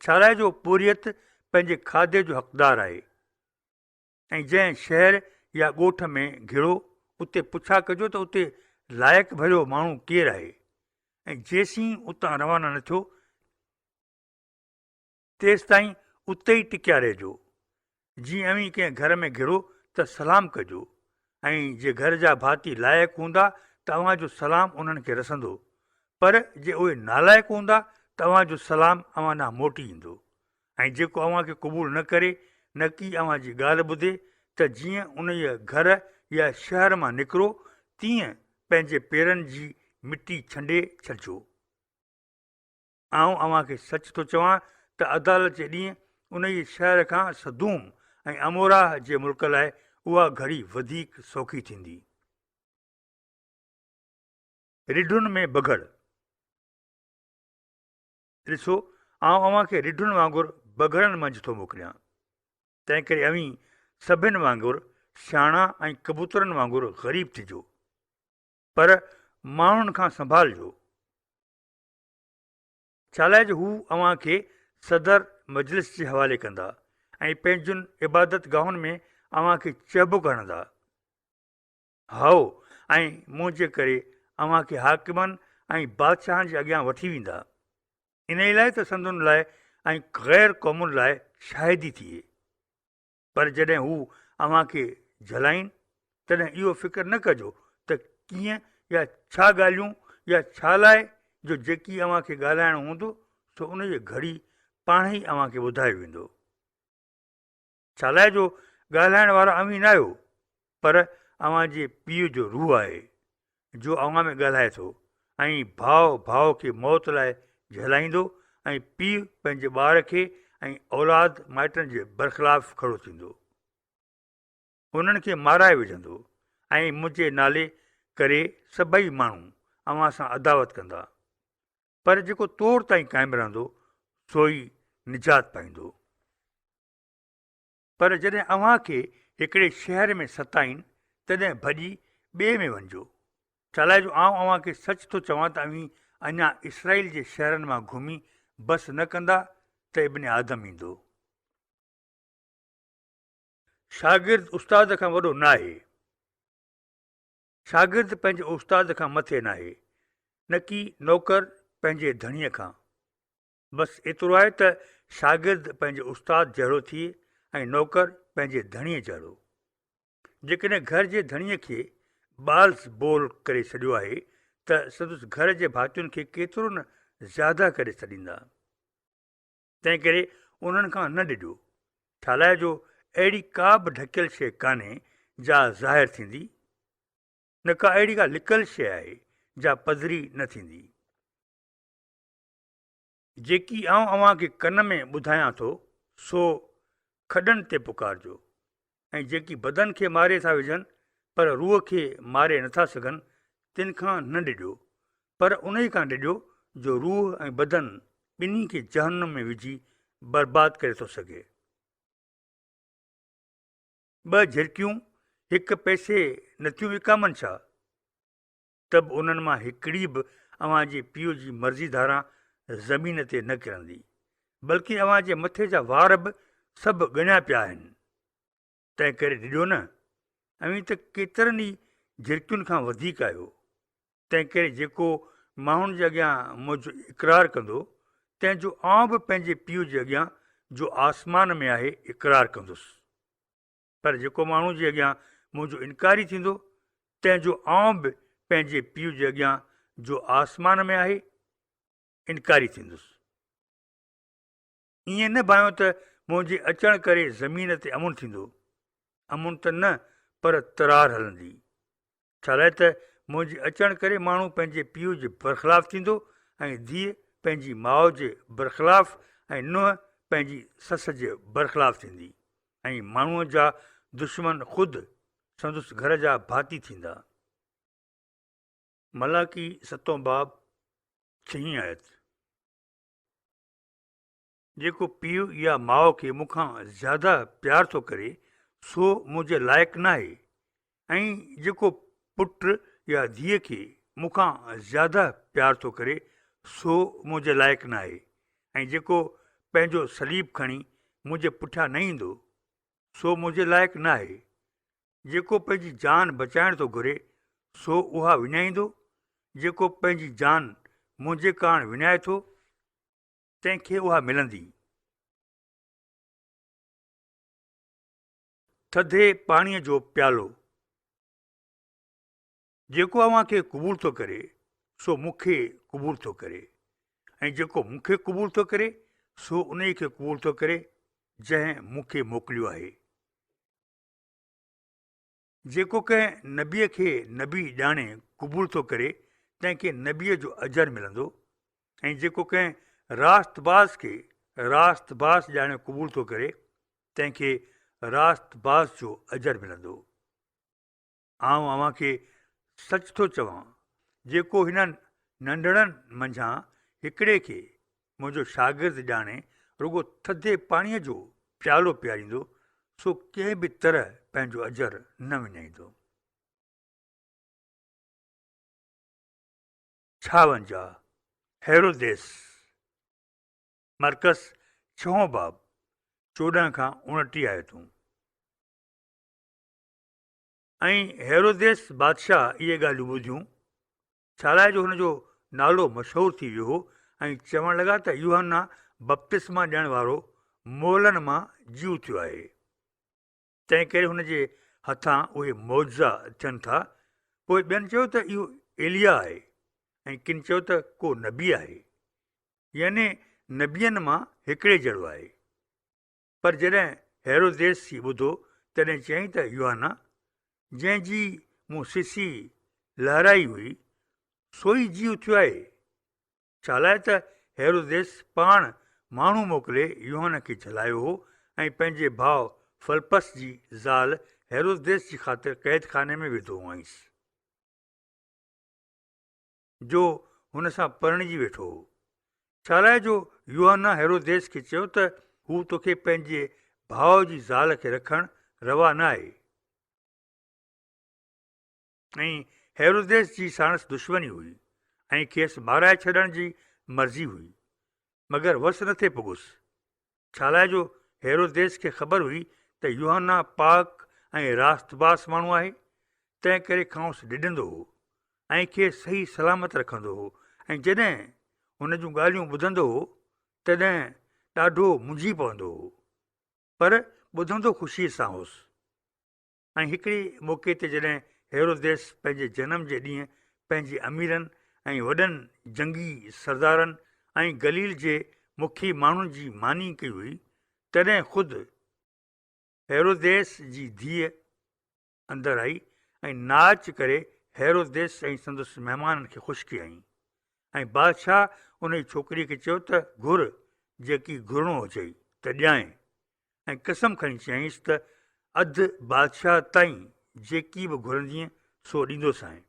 छालाए जो पूरियत पंहिंजे खाधे जो हक़दारु आहे। ऐं जंहिं शहर या ॻोठ में घिड़ो उते पुछा कजो त उते लाइक़ु भरियो माण्हू केरु आहे, ऐं जेसीं उतां रवाना न थियो तेसि ताईं उते ई टिकिया रहिजो। जीअं अवी कंहिं घर में घिड़ो त सलाम कजो, ऐं जे घर जा भाती लाइक़ु हूंदा त अव्हांजो सलाम उन्हनि खे रसंदो, पर जे उहे नालाइक़ु हूंदा त अव्हांजो सलाम अव्हां ॾांहुं मोटी ईंदो। ऐं जेको अव्हांखे क़बूलु न करे, न की अव्हांजी ॻाल्हि ॿुधे, त जीअं उन घर या शहर मां निकिरो तीअं पंहिंजे पेरनि जी मिटी छंडे छॾिजो। आउं अव्हांखे सच थो चवां त अदालत जे ॾींहुं उन ई शहर खां सदूम ऐं अमोरा जे मुल्क लाइ उहा घड़ी वधीक सौखी थींदी। रिढुनि में बघड़। ॾिसो, आउं अव्हांखे रिढुनि वांगुरु बघड़नि मंझि थो मोकिलियां। तंहिं करे अवी सभिनि वांगुरु सियाणा ऐं कबूतरनि वांगुरु ग़रीब थिजो, पर माण्हुनि खां संभालिजो। छालाए जो हू अव्हांखे सदर मजलिस जे हवाले कंदा ऐं पंहिंजुनि इबादत गाहुनि में अव्हांखे चबुक हणंदा। हाओ, ऐं मुंहिंजे करे अव्हांखे हाकिमनि ऐं बादशाहनि जे अॻियां वठी वेंदा। इन लाइ त संदुनि लाइ ऐं ग़ैर क़ौमुनि लाइ शाहिदी थिए। पर जॾहिं हू अव्हांखे झलाइनि तॾहिं इहो फ़िक्रु न कजो त कीअं या छा ॻाल्हियूं या छा लाइ, जो जेकी अव्हांखे ॻाल्हाइणो हूंदो सो उन जी घड़ी पाण ई अव्हांखे ॿुधायो वेंदो। छालाए जो ॻाल्हाइण वारा अवी न आहियो, पर अव्हांजे पीउ जो रूह आहे जो अव्हां में ॻाल्हाए थो, ऐं भाउ खे मौत लाइ झलाईंदो, ऐं पीउ पंहिंजे ॿार खे ऐं औलाद माइटनि जे बरख़िलाफ़ खड़ो थींदो, उन्हनि खे माराए विझंदो, ऐं मुंहिंजे नाले करे सभई माण्हू अव्हां सां अदावत कंदा। पर जेको तोड़ ताईं क़ाइमु रहंदो सो ई निजात पाईंदो। पर जॾहिं अव्हांखे हिकिड़े शहर में सताइनि तॾहिं भॼी ॿिए में वञिजो। छालाए जो आउं अव्हांखे सच थो चवां त अवी अञा इसराईल जे शहरनि मां घुमी बसि न कंदा त इब्न आदम ईंदो। शागिर्द उस्ताद खां वॾो न आहे। शागिर्द पंहिंजे उस्ताद खां मथे न आहे, न की नौकर पंहिंजे धणीअ खां। बसि एतिरो आहे त शागिर्द पंहिंजे उस्ताद जहिड़ो थिए ऐं नौकर पंहिंजे धणीअ जहिड़ो। जेकॾहिं घर जे धणीअ खे बाल्स बोल करे छॾियो आहे त संदुसि घर जे भातियुनि खे केतिरो न ज़्यादा करे छॾींदा। तंहिं करे उन्हनि खां न ॾिजो। छालाए जो अहिड़ी का बि ढकियल शइ कान्हे जा ज़ाहिर थींदी, न का अहिड़ी का लिकल शइ आहे जा पधरी न थींदी। जेकी आउं अव्हांखे कन में ॿुधायां थो सो खॾनि ते पुकारजो, ऐं जेकी बदन खे मारे था विझनि पर रूह खे मारे नथा सघनि तिन खां न ॾिजो, पर उन ई खां ॾिजो जो रूह ऐं बदन ॿिन्ही खे जहन्नम में विझी बर्बाद करे थो सघे। 2 झिरकियूं 1 पैसे नथियूं विकामनि छा? त बि उन्हनि मां हिकिड़ी बि अव्हांजे पीउ जी मर्ज़ी धारां ज़मीन ते न किरंदी, बल्कि अव्हांजे मथे जा वार बि सभु ॻणिया पिया आहिनि। तंहिं करे ॾिजो न, अवी त केतिरनि ई झिरकियुनि खां वधीक आहियो। तंहिं करे जेको माण्हुनि जे अॻियां मुंहिंजो इक़रार कंदो, तंहिंजो आउं बि पंहिंजे पीउ जे अॻियां जो आसमान में आहे इक़रार कंदुसि। पर जेको माण्हू जे अॻियां मुंहिंजो इनकारी थींदो, तंहिंजो आउं बि पंहिंजे पीउ जे अॻियां जो आसमान में आहे इनकारी थींदुसि। ईअं न भायो त मुंहिंजे अचण करे ज़मीन ते अमुन थींदो। अमुन त न, पर तरार हलंदी। छालाए त मुंहिंजे अचण करे माण्हू पंहिंजे पीउ जे बरख़िलाफ़ थींदो, ऐं धीउ पंहिंजी माउ जे बरख़िलाफ़, ऐं नुंहुं पंहिंजी सस जे बरख़िलाफ़ थींदी, ऐं माण्हूअ जा दुश्मन ख़ुदि संदुसि घर जा भाती थींदा। मलाकी 7 बाब 6 आयत। जेको पीउ या माउ खे मूंखां ज़्यादा प्यार थो करे सो मुंहिंजे लाइक़ु न आहे, ऐं जेको पुटु या धीअ खे मूंखां ज़्यादा प्यार थो करे सो मुंहिंजे लाइक़ु न आहे, ऐं जेको पंहिंजो सलीब खणी मुंहिंजे पुठियां न ईंदो सो मुंहिंजे लाइक़ु न आहे। जेको पंहिंजी जान बचाइण थो घुरे सो उहा विञाईंदो, जेको पंहिंजी जान मुंहिंजे कारण विञाए थो तंहिंखे उहा मिलंदी। थधे पाणीअ जो प्यालो। जेको अव्हां खे क़बूल थो करे सो मूंखे क़बूल थो करे, ऐं जेको मूंखे क़बूल थो करे सो उन खे क़बूल थो करे जंहिं मूंखे मोकिलियो आहे। जेको कंहिं नबीअ खे नबी ॼाणे क़बूल थो करे तंहिंखे नबीअ जो अजर मिलंदो, ऐं जेको कंहिं रास्तबाज़ खे रास्तबाज़ ॼाणे क़बूल थो करे तंहिंखे रास्तबाज़ जो अजर मिलंदो। आउं अव्हां खे सच थो चवां, जेको हिननि नंढड़नि मंझां हिकिड़े खे मुंहिंजो शागिर्द ॼाणे रुगो थधे पाणीअ जो प्यालो पीआरींदो सो कंहिं बि तरह पंहिंजो अजर न विञाईंदो। 56 हेरोदेस। मरकज़ 6 बाब 14 खां 29 आयतूं। ऐं हेरोदेस बादशाह इहे ॻाल्हियूं ॿुधियूं, छा लाइ जो हुनजो नालो मशहूरु थी वियो हो, ऐं चवणु लॻा त यूहन्ना बपतिस्मा ॾियण वारो मोलनि मां जीउ थियो आहे। तंहिं करे हुनजे हथां उहे मौजा थियनि था। पोइ ॿियनि चयो त इहो एलिया आहे, ऐं किन चयो त को नबी आहे, यानी नबियनि मां हिकिड़े जहिड़ो आहे। पर जॾहिं हेरोदेस जी ॿुधो तॾहिं चयईं त यूहन्ना जंहिंजी मूं सिसी लहिराई हुई सो ई जीउ थियो आहे। छा लाइ त हेरोदेस पाण माण्हू मोकिले यूहन्ना खे झलायो हो, ऐं पंहिंजे भाउ फलपस जी ज़ाल हेरोदेस जी ख़ातिर क़ैद खाने में विधो हुअईंसि, जो हुन सां परिणिजी वेठो हो। छा लाइ जो यूहन्ना हेरोदेस खे चयो त हू तोखे पंहिंजे भाउ जी ज़ाल खे रखणु रवा न आहे, ऐं हेरोदेस जी साणुसि दुश्मनी हुई ऐं खेसि माराए छॾण जी मर्ज़ी हुई, मगर वस न थिए पुगुसि। छा लाइ जो हेरोदेस खे ख़बर हुई त यूहन्ना पाक ऐं रास्तबाज़ माण्हू आहे, तंहिं करे खांसि ॾिॾंदो हो ऐं खेसि सही सलामत रखंदो हो, ऐं जॾहिं हुन जूं ॻाल्हियूं ॿुधंदो हो तॾहिं ॾाढो मुंझी पवंदो हो, पर ॿुधंदो ख़ुशीअ सां होसि। ऐं हिकिड़े मौक़े ते जॾहिं हेरोदेस पंहिंजे जनम जे ॾींहुं पंहिंजे अमीरनि ऐं वॾनि जंगी सरदारनि ऐं गलील जे मुखी माण्हुनि जी मानी कई हुई, तॾहिं ख़ुदि हेरोदेस जी धीअ अंदरि आई ऐं नाच करे हेरोदेस ऐं संदसि महिमाननि खे ख़ुशि कयईं। ऐं बादशाह उन जी छोकिरीअ खे चयो त घुर जेकी घुरणो हुजई त ॾियां, ऐं कसम खणी चयईंसि त अधु बादशाह ताईं जेकी बि घुरंदीअ सो ॾींदोसांइ।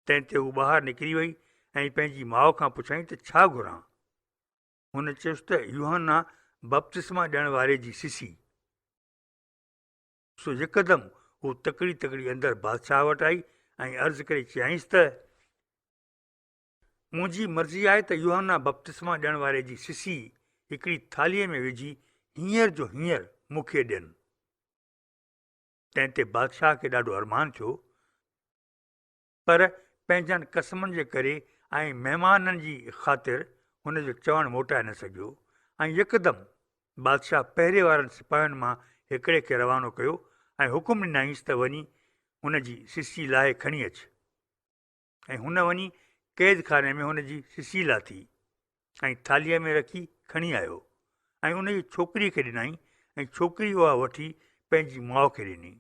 तंहिं ते हू ॿाहिरि निकिरी वई ऐं पंहिंजी माउ खां पुछाईं त छा घुरां। हुन चयुसि त यूहन्ना बपतिस्मा ॾियण वारे जी सिसी। सो यकदमि हू तकड़ी तकड़ी अंदरि बादशाह वटि आई ऐं अर्ज़ु करे चयाईंसि त मुंहिंजी मर्ज़ी आहे त यूहन्ना बपतिस्मा ॾियण वारे जी सिसी हिकिड़ी थालीअ में विझी हींअर जो हींअर मूंखे ॾियनि। तंहिं ते बादशाह खे ॾाढो अरमान थियो, पर पंहिंजनि क़समनि जे करे ऐं महिमाननि जी ख़ातिर हुनजो चवणु मोटाए न सघियो, ऐं यकदमि बादशाह पहिरें वारनि सिपाहियुनि मां हिकिड़े खे रवानो कयो ऐं हुकुम ॾिनाईंसि त वञी हुन जी सिसी लाहे खणी अचु। ऐं हुन वञी क़ैद खाने में हुन जी सिसी लाथी ऐं थालीअ में रखी खणी आयो ऐं उन जी छोकिरीअ खे ॾिनई, ऐं छोकिरी उहा वठी पंहिंजी माउ खे ॾिनी।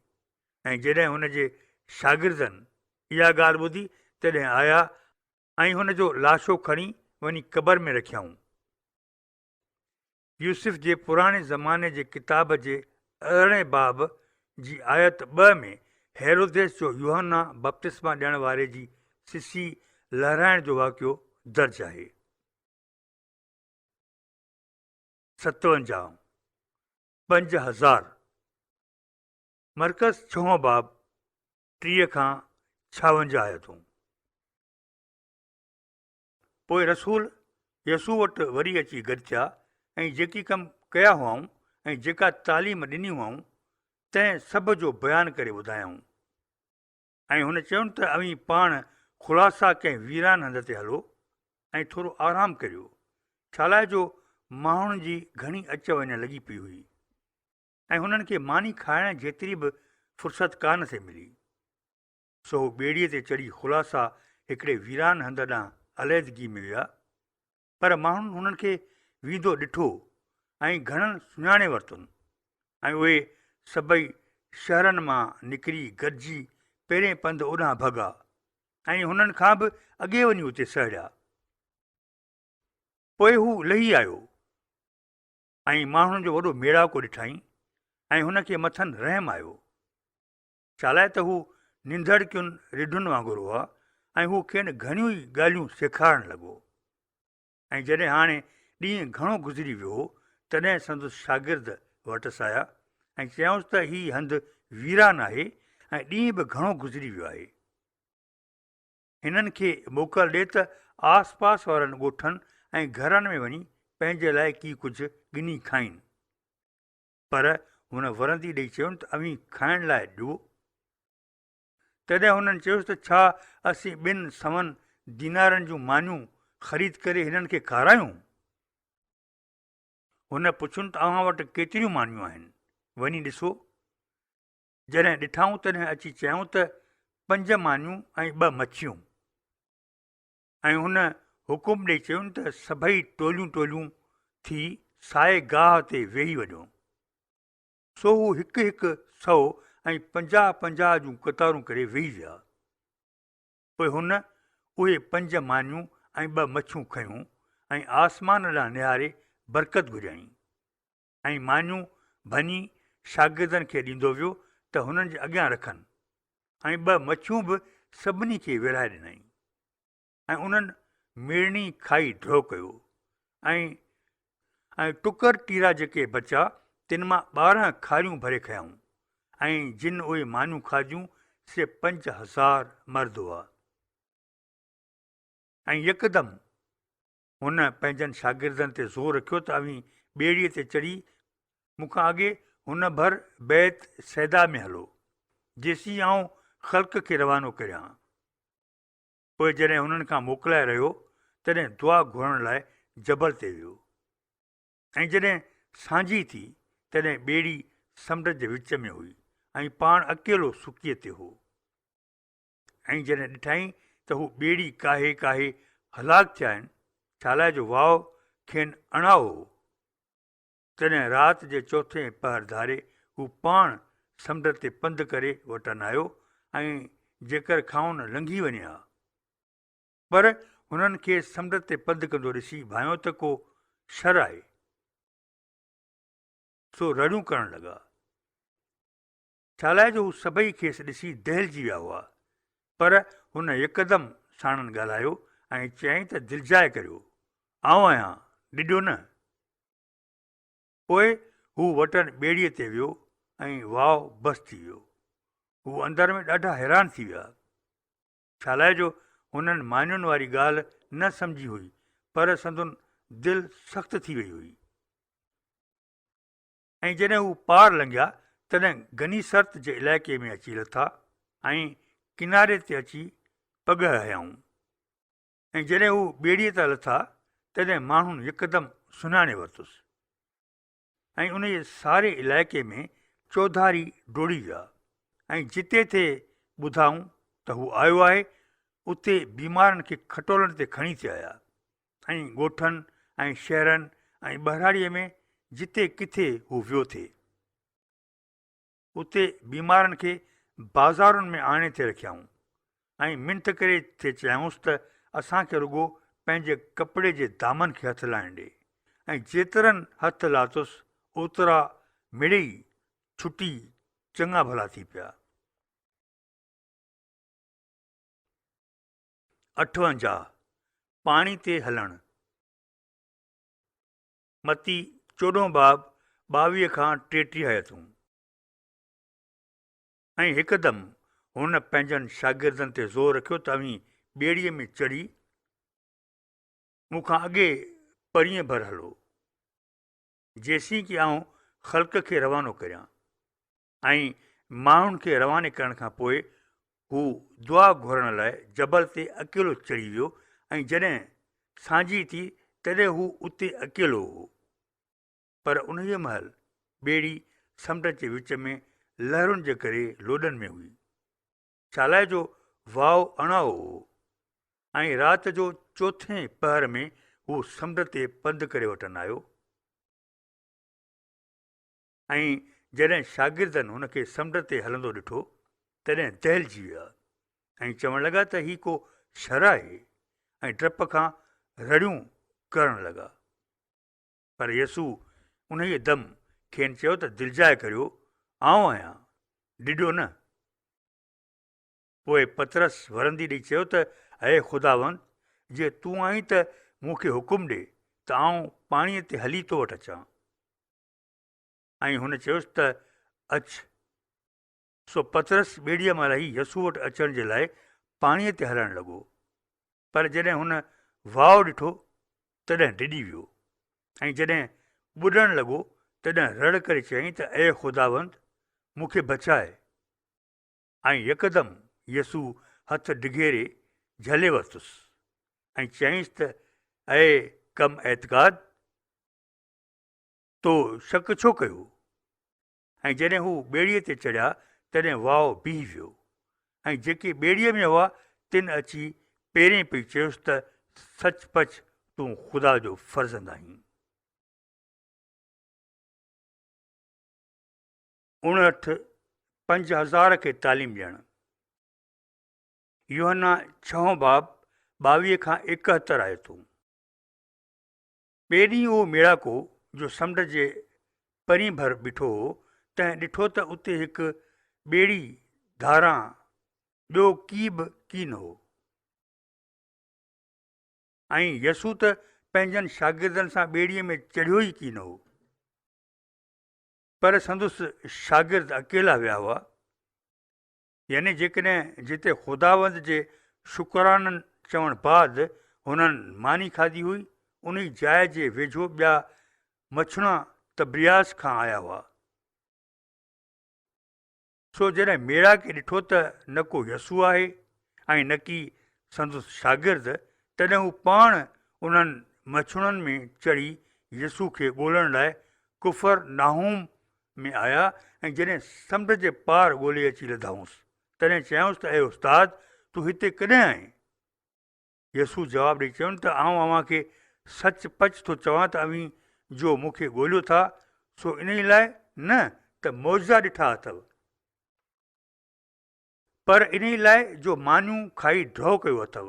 ऐं जॾहिं हुन जे शागिर्दनि इहा ॻाल्हि ॿुधी तॾहिं आया ऐं हुनजो लाशो खणी वञी क़बर में रखियऊं। यूसुफ जे पुराणे ज़माने जे किताब जे 18 बाब जी आयत 2 में हेरोदेस जो यूहन्ना बपतिस्मा ॾियण वारे जी सिसी लहिराइण जो वाक़ियो दर्ज आहे। 57, 5000। मरकज़ 6 बाब 30 खां 56 आयतूं। पोइ रसूल यसू वटि वरी अची गॾिजा ऐं जेकी कम कया हुआऊं ऐं जेका तालीम ॾिनी हुआऊं तंहिं सभ जो बयानु करे ॿुधायऊं। ऐं हुन चयुनि त अवीं पाण ख़ुलासा कंहिं वीरान हंध ते हलो ऐं थोरो आराम करियो, छा लाइ जो माण्हुनि जी घणी अच वञ लॻी पई हुई ऐं हुननि खे मानी खाइण जेतिरी बि फ़ुर्सत कान थिए मिली। सो हू ॿेड़ीअ ते चढ़ी ख़ुलासा हिकिड़े वीरान हंध ॾांहुं अलहदगी में विया। पर माण्हुनि हुननि खे वींदो ॾिठो ऐं घणनि सुञाणे वरितुनि ऐं उहे सभई शहरनि मां निकिरी गॾिजी पहिरें पंधु ओॾांहुं भॻा ऐं हुननि खां बि अॻे वञी उते सहड़िया। पोइ हू लही आयो ऐं माण्हुनि जो वॾो मेड़ाको ॾिठाई ऐं हुनखे मथनि रहम आयो, छा लाइ त हू निंधड़कियुनि रिढुनि वांगुरु हुआ ऐं हू खेनि घणियूं ई ॻाल्हियूं सेखारणु लॻो। ऐं जॾहिं हाणे ॾींहुं घणो गुज़री वियो तॾहिं संदसि शागिर्द वटसि आया ऐं चयऊंसि त हीउ हंधु वीरान आहे ऐं ॾींहुं बि घणो गुज़री वियो आहे। हिननि खे मोकल ॾे त आस पास वारनि ॻोठनि ऐं घरनि में वञी पंहिंजे लाइ की कुझु ॻिनी खाइनि। पर हुन वरंदी ॾेई चयुनि त अवीं खाइण लाइ ॾियो। तॾहिं हुननि चयोसि त छा असीं 2 सवनि दीनारनि जूं मानियूं ख़रीद करे हिननि खे खारायूं? हुन पुछियुनि त अव्हां वटि केतिरियूं मानियूं आहिनि, वञी ॾिसो। जॾहिं ॾिठाऊं तॾहिं अची चयऊं त 5 मानियूं ऐं 2 मच्छियूं। ऐं हुन हुकुम ॾेई चयुनि त सभई टोलियूं टोलियूं थी साए गाह ते वेही वञो। सो हू हिकु हिकु 100 ऐं 50-50 जूं क़तारूं करे वेही विया। पोइ हुन उहे 5 मानियूं ऐं 2 मच्छियूं खयूं ऐं आसमान ॾांहुं निहारे बरकत घुरियाईं ऐं मानियूं भञी शागिर्दनि खे ॾींदो वियो त हुननि जे अॻियां रखनि ऐं 2 मच्छियूं बि सभिनी खे विरहाए ॾिनई। ऐं उन्हनि मेड़नी खाई ड्रो कयो ऐं टुकर टीरा जेके बचा तिन मां 12 खारियूं भरे खयाऊं ऐं जिन उहे मानियूं खाधियूं से 5000 मर्द हुआ। ऐं यकदमि हुन पंहिंजनि शागिर्दनि ते ज़ोर रखियो त अवीं ॿेड़ीअ ते चढ़ी मूंखां अॻे हुन भर बैत सैदा में हलो जेसीं आउं ख़ल्क़ खे रवानो करियां। पोइ जॾहिं हुननि खां मोकिलाए रहियो तॾहिं दुआ घुरण लाइ जबल ते वियो। ऐं जॾहिं सांझी थी तॾहिं ॿेड़ी समुंड जे विच में हुई ऐं पाण अकेलो सुकीअ ते हो। ऐं जॾहिं ॾिठाई त हू ॿेड़ी काहे काहे हलाक थिया आहिनि, छा लाइ जो वाओ खेनि अणाओ हो। तॾहिं राति जे 4 पहर धारे हू पाण समुंड ते पंधु करे वटनि आयो ऐं जेकर खाउन लंघी वञे हा। पर हुननि खे समुंड ते पंधु कंदो ॾिसी भायो त को शर आहे, सो रड़ियूं करण लॻा। छा लाइ जो हू सभई खेसि ॾिसी दहिलजी विया हुआ। पर हुन यकदमि साणनि ॻाल्हायो ऐं चयईं त दिलिजाए करियो, आउं आहियां, ॾिजो न। पोइ हू वटनि ॿेड़ीअ ते वियो ऐं वाओ बसि थी वियो। हू अंदरि में ॾाढा हैरान थी विया, छा लाइ जो हुननि मानियुनि वारी ॻाल्हि न सम्झी हुई, पर संदुनि दिलि सख़्तु थी वई हुई। ऐं जॾहिं हू पार लंघिया तॾहिं गनीसरत जे इलाइक़े में अची लथा ऐं किनारे ते अची पग हयाऊं। ऐं जॾहिं हू ॿेड़ीअ तां लथा तॾहिं माण्हुनि यकदमि सुञाणे वरितुसि ऐं उन जे सारे इलाइक़े में चौधारी डोड़ी विया। ऐं जिते थे ॿुधाऊं त हू आयो आहे उते बीमारनि खे खटोलनि ते खणी थिया आया ऐं ॻोठनि ऐं शहरनि ऐं ॿहिराड़ीअ में जिते किथे हू वियो थिए उते बीमारनि खे बाज़ारुनि में आणे थे रखियाऊं ऐं मिंथ करे थे चयाऊंसि त असांखे रुॻो पंहिंजे कपिड़े जे दामन खे हथु लाइण ॾे। ऐं जेतिरनि हथु लाथुसि ओतिरा मिड़ेई छुटी चङा भला थी पिया। 58 पाणी ते हलणु। मती 14 बाब 22 खां 33 आयतूं। ऐं हिकदमि हुन पंहिंजनि शागिर्दनि ते ज़ोर रखियो त अवीं ॿेड़ीअ में चढ़ी मूंखां अॻे परींहं भर हलो, जेसीं कि आउं ख़ल्क़ खे रवानो करियां। ऐं माण्हुनि खे रवाने करण खां पोइ हू दुआ घुरण लाइ जबल ते अकेलो चढ़ी वियो। ऐं जॾहिं सांझी थी तॾहिं हू उते अकेलो हो। पर उन महिल ॿेड़ी समुंड जे विच में लहरुनि जे करे लोॾनि में हुई। छालाए जो वाउ अणाओ हो ऐं राति जो 4 पहर में हू समुंड ते पंधु करे वठनि आयो। ऐं जॾहिं शागिर्दनि हुनखे समुंड ते हलंदो ॾिठो तॾहिं दहिलजी विया ऐं चवण लॻा त हीउ को शर आहे, ऐं डप खां रड़ियूं करण लॻा। पर यसू उन ई दम खेनि चयो त दिलजाए करियो, आउं आहियां, डिॼो न। पोइ पतरस वरंदी ॾेई चयो त हे ख़ुदावंद, जे तूं आहीं त मूंखे हुकुम ॾे त आउं पाणीअ ते हली तो वटि अचां। ऐं हुन चयोसि त अच। सो पतरस ॿेड़ीअ मां लही यसू वटि अचण जे लाइ पाणीअ ते हलणु लॻो। पर जॾहिं हुन वाउ ॾिठो तॾहिं डिॼी वियो ऐं जॾहिं ॿुॾणु लॻो तॾहिं रड़ करे चयईं त ए ख़ुदावंद, मूंखे बचाए। ऐं यकदमि यसू हथ डिघेरे झले वरितुसि ऐं चयईंसि त ए कम एतकाद, तो शक छो कयो? ऐं जॾहिं हू ॿेड़ीअ ते चढ़िया तॾहिं वाउ बीह वियो ऐं जेके ॿेड़ीअ में हुआ तिन अची पेरें पई चयोसि त सचपच तूं ख़ुदा जो फर्ज़ंद आहीं। 59 5000 खे तालीम ॾियणु। यूहन्ना 6 बाब 22 खां 71 आयतूं। ॿिए ॾींहुं उहो मेड़ाको जो समुंड जे परी भर बीठो हो तंहिं ॾिठो त उते हिकु ॿेड़ी धारां ॿियो की बि कीन हो। ऐं यसू त पंहिंजनि शागिर्दनि सां ॿेड़ीअ में चढ़ियो ई कीन हो। पर संदुसि शागिर्द अकेला विया हुआ। यानी जेकॾहिं जिते ख़ुदावंद जे शुकराननि चवण बाद हुननि मानी खाधी हुई, उन जाइ जे वेझो ॿिया मछुआ तब्रियास खां आया हुआ। सो जॾहिं मेड़ाके ॾिठो त न को यसू आहे ऐं न की संदुसि शागिर्द, तॾहिं हू पाण उन्हनि मछुअनि में चढ़ी यसू खे ॻोल्हण लाइ कुफर नाहूम में आया। ऐं जॾहिं समुंड जे पार ॻोल्हे अची लधाऊंसि तॾहिं चयऊंसि त ए उस्ताद, तूं हिते कॾहिं आहीं? यसू जवाबु ॾेई चयुनि त आउं अव्हांखे सचपच थो चवां त अवीं जो मूंखे ॻोल्हियो था सो इन लाइ न त मौजा ॾिठा अथव, पर इन लाइ जो मानियूं खाई ड्रौ कयो अथव।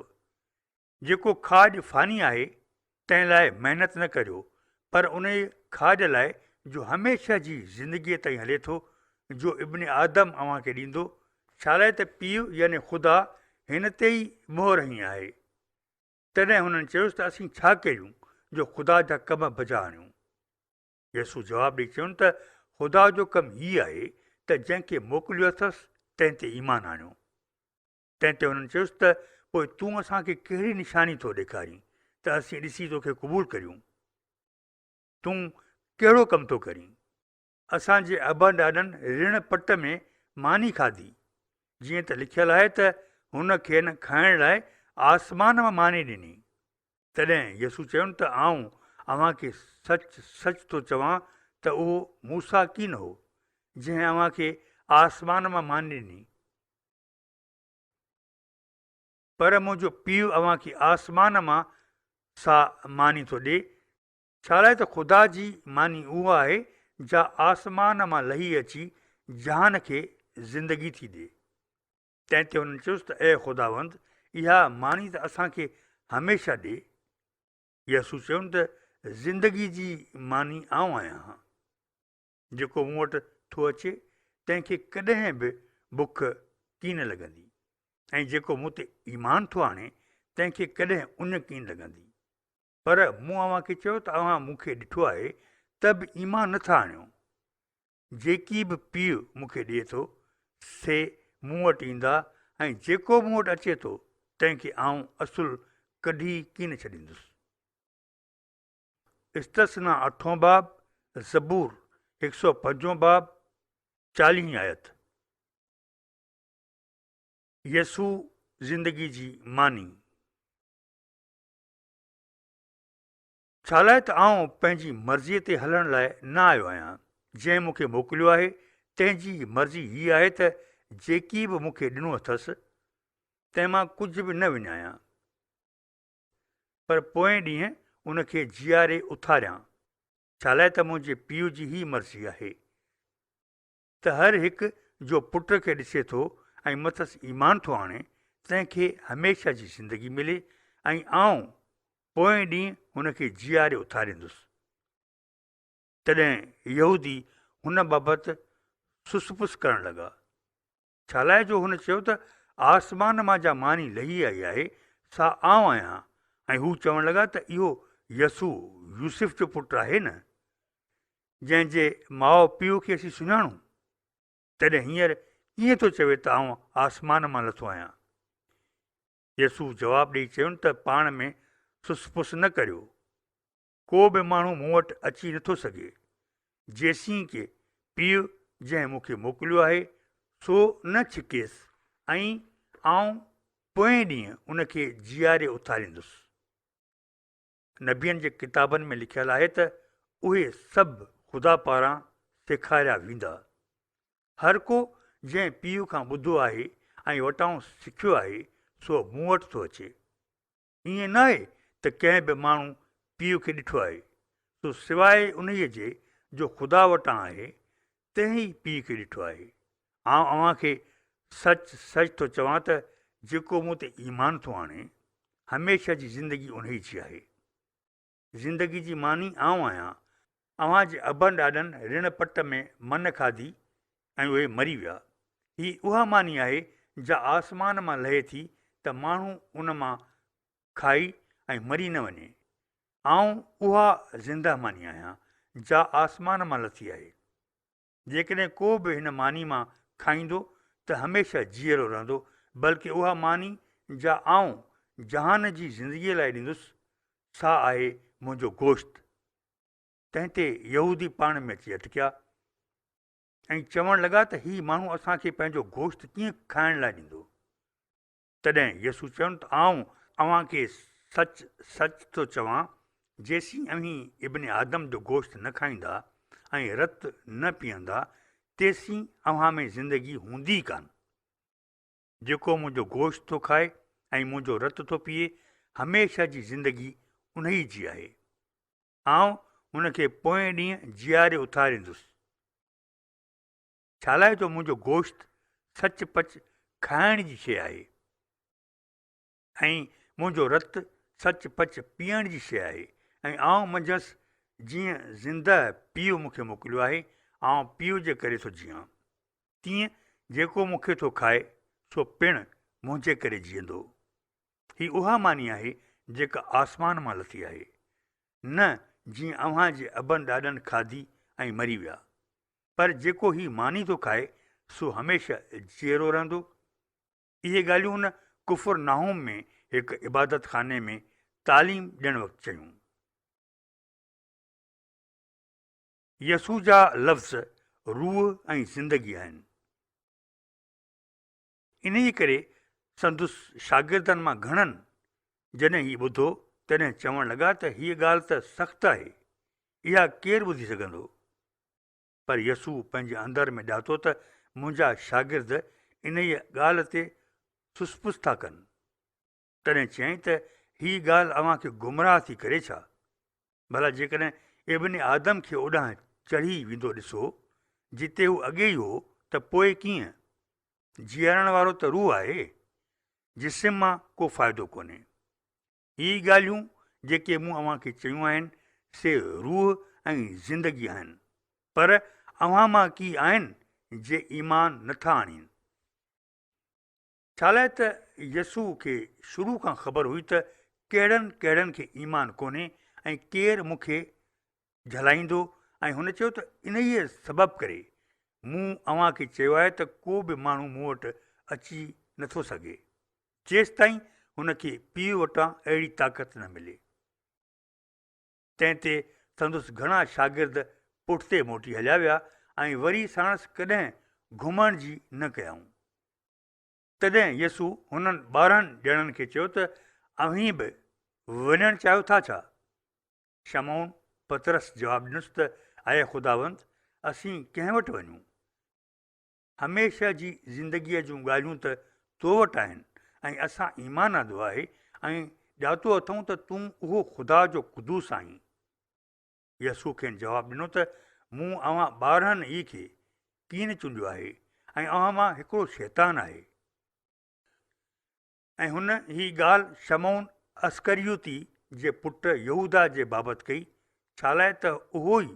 जेको खाॼ फ़ानी आहे तंहिं लाइ महिनत न करियो, पर उन खाॼ लाइ जो हमेशह जी ज़िंदगीअ ताईं हले थो, जो इब्न आदम अव्हांखे ॾींदो। छालाए त पीउ यानी ख़ुदा हिन ते ई मोहर हणी आहे। तॾहिं हुननि चयोसि त असीं छा कयूं जो ख़ुदा जा कम बजा आणियूं? यसू जवाबु ॾेई चयुनि त ख़ुदा जो कमु हीउ आहे त जंहिंखे मोकिलियो अथसि तंहिं ते ईमान आणियो। तंहिं ते हुननि चयोसि त पोइ तूं असांखे कहिड़ी निशानी थो ॾेखारीं त असीं ॾिसी तोखे क़बूल करियूं? तूं कहिड़ो कमु थो करीं? असांजे अबा ॾाॾनि ऋण पट में मानी खाधी, जीअं त लिखियलु आहे त हुन खेनि खाइण लाइ आसमान मां मानी ॾिनी। तॾहिं यसू चयुनि त आउं अव्हांखे सच सच थो चवां त उहो मूसा कीन हो जंहिं अव्हांखे आसमान मां मानी ॾिनी, पर मुंहिंजो पीउ अव्हांखे आसमान मां सा मानी थो ॾिए। छालाए त ख़ुदा जी मानी उहा आहे जा आसमान मां लही अची जहान खे ज़िंदगी थी ॾिए। तंहिं ते हुननि चयोसि त ए ख़ुदावंद, इहा मानी त असांखे हमेशह ॾिए। यसू चयुनि त ज़िंदगी जी मानी आउं आहियां। जेको मूं वटि थो अचे तंहिंखे कॾहिं बि बुख कीन लॻंदी, ऐं जेको मूं ते ईमान थो आणे तंहिंखे कॾहिं उन कीन लॻंदी। पर मूं अव्हांखे चयो त अव्हां मूंखे ॾिठो आहे त बि ईमान नथा आणियो। जेकी बि पीउ मूंखे ॾिए थो से मूं वटि ईंदा ऐं जेको मूं वटि अचे थो तंहिंखे आउं असुलु कढी कीन छॾींदुसि। इस्तिस्ना 8 बाब, ज़बूर 105 बाब, 40 आयत। यसू ज़िंदगी जी मानी। छा लाइ त आउं पंहिंजी मर्ज़ीअ ते हलण लाइ न आयो आहियां। जंहिं मूंखे मोकिलियो आहे तंहिंजी मर्ज़ी हीअ आहे त जेकी बि मूंखे ॾिनो अथसि तंहिं मां कुझु बि न विञायां, पर पोएं ॾींहुं उनखे जीआरे उथारियां। छा लाइ त मुंहिंजे पीउ जी ई मर्ज़ी आहे त हर हिकु जो पुट खे ॾिसे थो ऐं मथसि ईमान थो आणे तंहिंखे हमेशह जी ज़िंदगी मिले ऐं आउं पोएं ॾींहुं हुनखे जीआरे उथारींदुसि। तॾहिं यहूदी हुन बाबति सुसपुस करणु लॻा। छा लाइ जो हुन चयो त आसमान मां जा मानी लही आई आहे सा आउं आहियां, ऐं हू चवणु लॻा त इहो यसू यूसुफ जो पुटु आहे न, जंहिंजे माउ पीउ खे असीं सुञाणूं। तॾहिं हींअर कीअं थो चवे त आउं आसमान मां लथो आहियां। यसू जवाबु ॾेई चयुनि त पाण में सुसपुस न करियो। को बि माण्हू मूं वटि अची नथो सघे जेसीं के पीउ जंहिं मूंखे मोकिलियो आहे सो न छिकेसि ऐं आउं पोएं ॾींहुं उनखे जीआरे उथारींदुसि। नबियनि जे किताबनि में लिखियलु आहे त उहे सभु ख़ुदा पारां सेखारिया वेंदा। हर को जंहिं पीउ खां ॿुधो आहे ऐं वटां सिखियो आहे सो मूं वटि थो अचे। ईअं न आहे त कंहिं बि माण्हू पीउ खे ॾिठो आहे, सो सवाइ उन्हीअ जे जो ख़ुदा वटां आहे तंहिं पीउ खे ॾिठो आहे। आउं अव्हांखे सच सच थो चवां त जेको मूं ते ईमान थो आणे हमेशह जी ज़िंदगी उन्ही जी आहे। ज़िंदगी जी मानी आउं आहियां। अव्हांजे अबनि ॾाॾनि रिण पट में मन खाधी ऐं उहे मरी विया। ही उहा मानी आहे जा आसमान मां लहे थी त माण्हू उन मां खाई ऐं मरी न वञे। आउं उहा ज़िंदा मानी आहियां जा आसमान मां लथी आहे। जेकॾहिं को बि हिन मानी मां खाईंदो त हमेशह जीअरो रहंदो, बल्कि उहा मानी जा आउं जहान जी ज़िंदगीअ लाइ ॾींदुसि सा आहे मुंहिंजो गोश्त। तंहिं ते यहूदी पाण में अची अटकिया ऐं चवणु लॻा त ही माण्हू असांखे पंहिंजो गोश्त कीअं खाइण लाइ ॾींदो। तॾहिं यसू चवनि त आउं अव्हांखे सच सच थो चवां जेसीं अव्हीं इब्न आदम जो गोश्त न खाईंदा ऐं रत न पीअंदा तेसीं अव्हां में ज़िंदगी हूंदी कान। जेको मुंहिंजो गोश्त थो खाए ऐं मुंहिंजो रत थो पीए हमेशह जी ज़िंदगी उन्ही जी आहे। आउं हुनखे पोएं ॾींहुं जीआरे उथारींदुसि। छा लाइ जो मुंहिंजो गोश्त सचपच खाइण जी शइ आहे ऐं मुंहिंजो रत सचपच पीअण जी शइ आहे। ऐं आउं मंझंसि जीअं ज़िंदह पीउ मूंखे मोकिलियो आहे आउं पीउ जे करे थो जीआं, तीअं जेको मूंखे थो खाए सो पिणु मुंहिंजे करे जीअंदो। ही उहा मानी आहे जेका आसमान मां लथी आहे, न जीअं अव्हांजे अबनि ॾाॾनि खाधी ऐं मरी विया। पर जेको ही मानी थो खाए सो हमेशह जीअरो रहंदो। इहे ॻाल्हियूं हुन कुफर नाहूम में हिकु इबादत खाने में तालीम ॾियणु वक़्तु चयूं। यसू जा लफ़्ज़ रूह ऐं ज़िंदगी आहिनि। इन ई करे संदुसि शागिर्दनि मां घणनि जॾहिं हीउ ॿुधो तॾहिं चवणु लॻा त हीअ ॻाल्हि त सख़्तु आहे, इहा केरु ॿुधी सघंदो। पर यसू पंहिंजे अंदर में ॼातो त मुंहिंजा शागिर्द इन ई ॻाल्हि ते सुसपुस था कनि। तॾहिं चयईं त हीअ ॻाल्हि अव्हांखे गुमराह थी करे छा? भला जेकॾहिं इब्न आदम खे ओॾांहुं चढ़ी वेंदो ॾिसो जिते हू अॻे ई हो त पोइ कीअं? जीअरण वारो त रूह आहे, जिस्म मां को फ़ाइदो कोन्हे। ही ॻाल्हियूं जेके मूं अव्हांखे चयूं आहिनि से रूह ऐं ज़िंदगी आहिनि, पर अव्हां मां की आहिनि जे ईमान नथा आणीनि। छा लाइ त यसू खे शुरू खां ख़बर हुई त कहिड़नि कहिड़नि खे ईमान कोन्हे ऐं केरु मूंखे झलाईंदो ऐं हुन चयो त इन ई सबबु करे मूं अव्हांखे चयो आहे त को बि माण्हू मूं वटि अची नथो सघे जेसि ताईं हुनखे पीउ वटां अहिड़ी ताक़त न मिले। तंहिं ते संदुसि घणा शागिर्द पुठिते मोटी हलिया विया ऐं वरी साणसि कॾहिं घुमण जी न कयाऊं। तॾहिं यसू हुननि 12 ॼणनि खे चयो त अव्हीं बि वञणु चाहियो था छा? शमौन पतरस जवाबु ॾिनुसि त आए ख़ुदावंद, असीं कंहिं वटि वञूं? हमेशह जी ज़िंदगीअ जूं ॻाल्हियूं त तो वटि आहिनि ऐं असां ईमान आंदो आहे ऐं ॼातो अथऊं त तूं उहो ख़ुदा जो क़ुदूस आहीं। यसू खेनि जवाबु ॾिनो त मूं अव्हां 12 ई खे कीन चूंडियो आहे ऐं अव्हां मां हिकिड़ो शैतान आहे। ऐं हुन ही ॻाल्हि शमौन अस्करियोती जे पुटु यहूदा जे बाबति कई, छा लाइ त उहो ई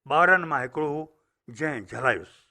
12 मां हिकिड़ो हो जंहिं झलायुसि।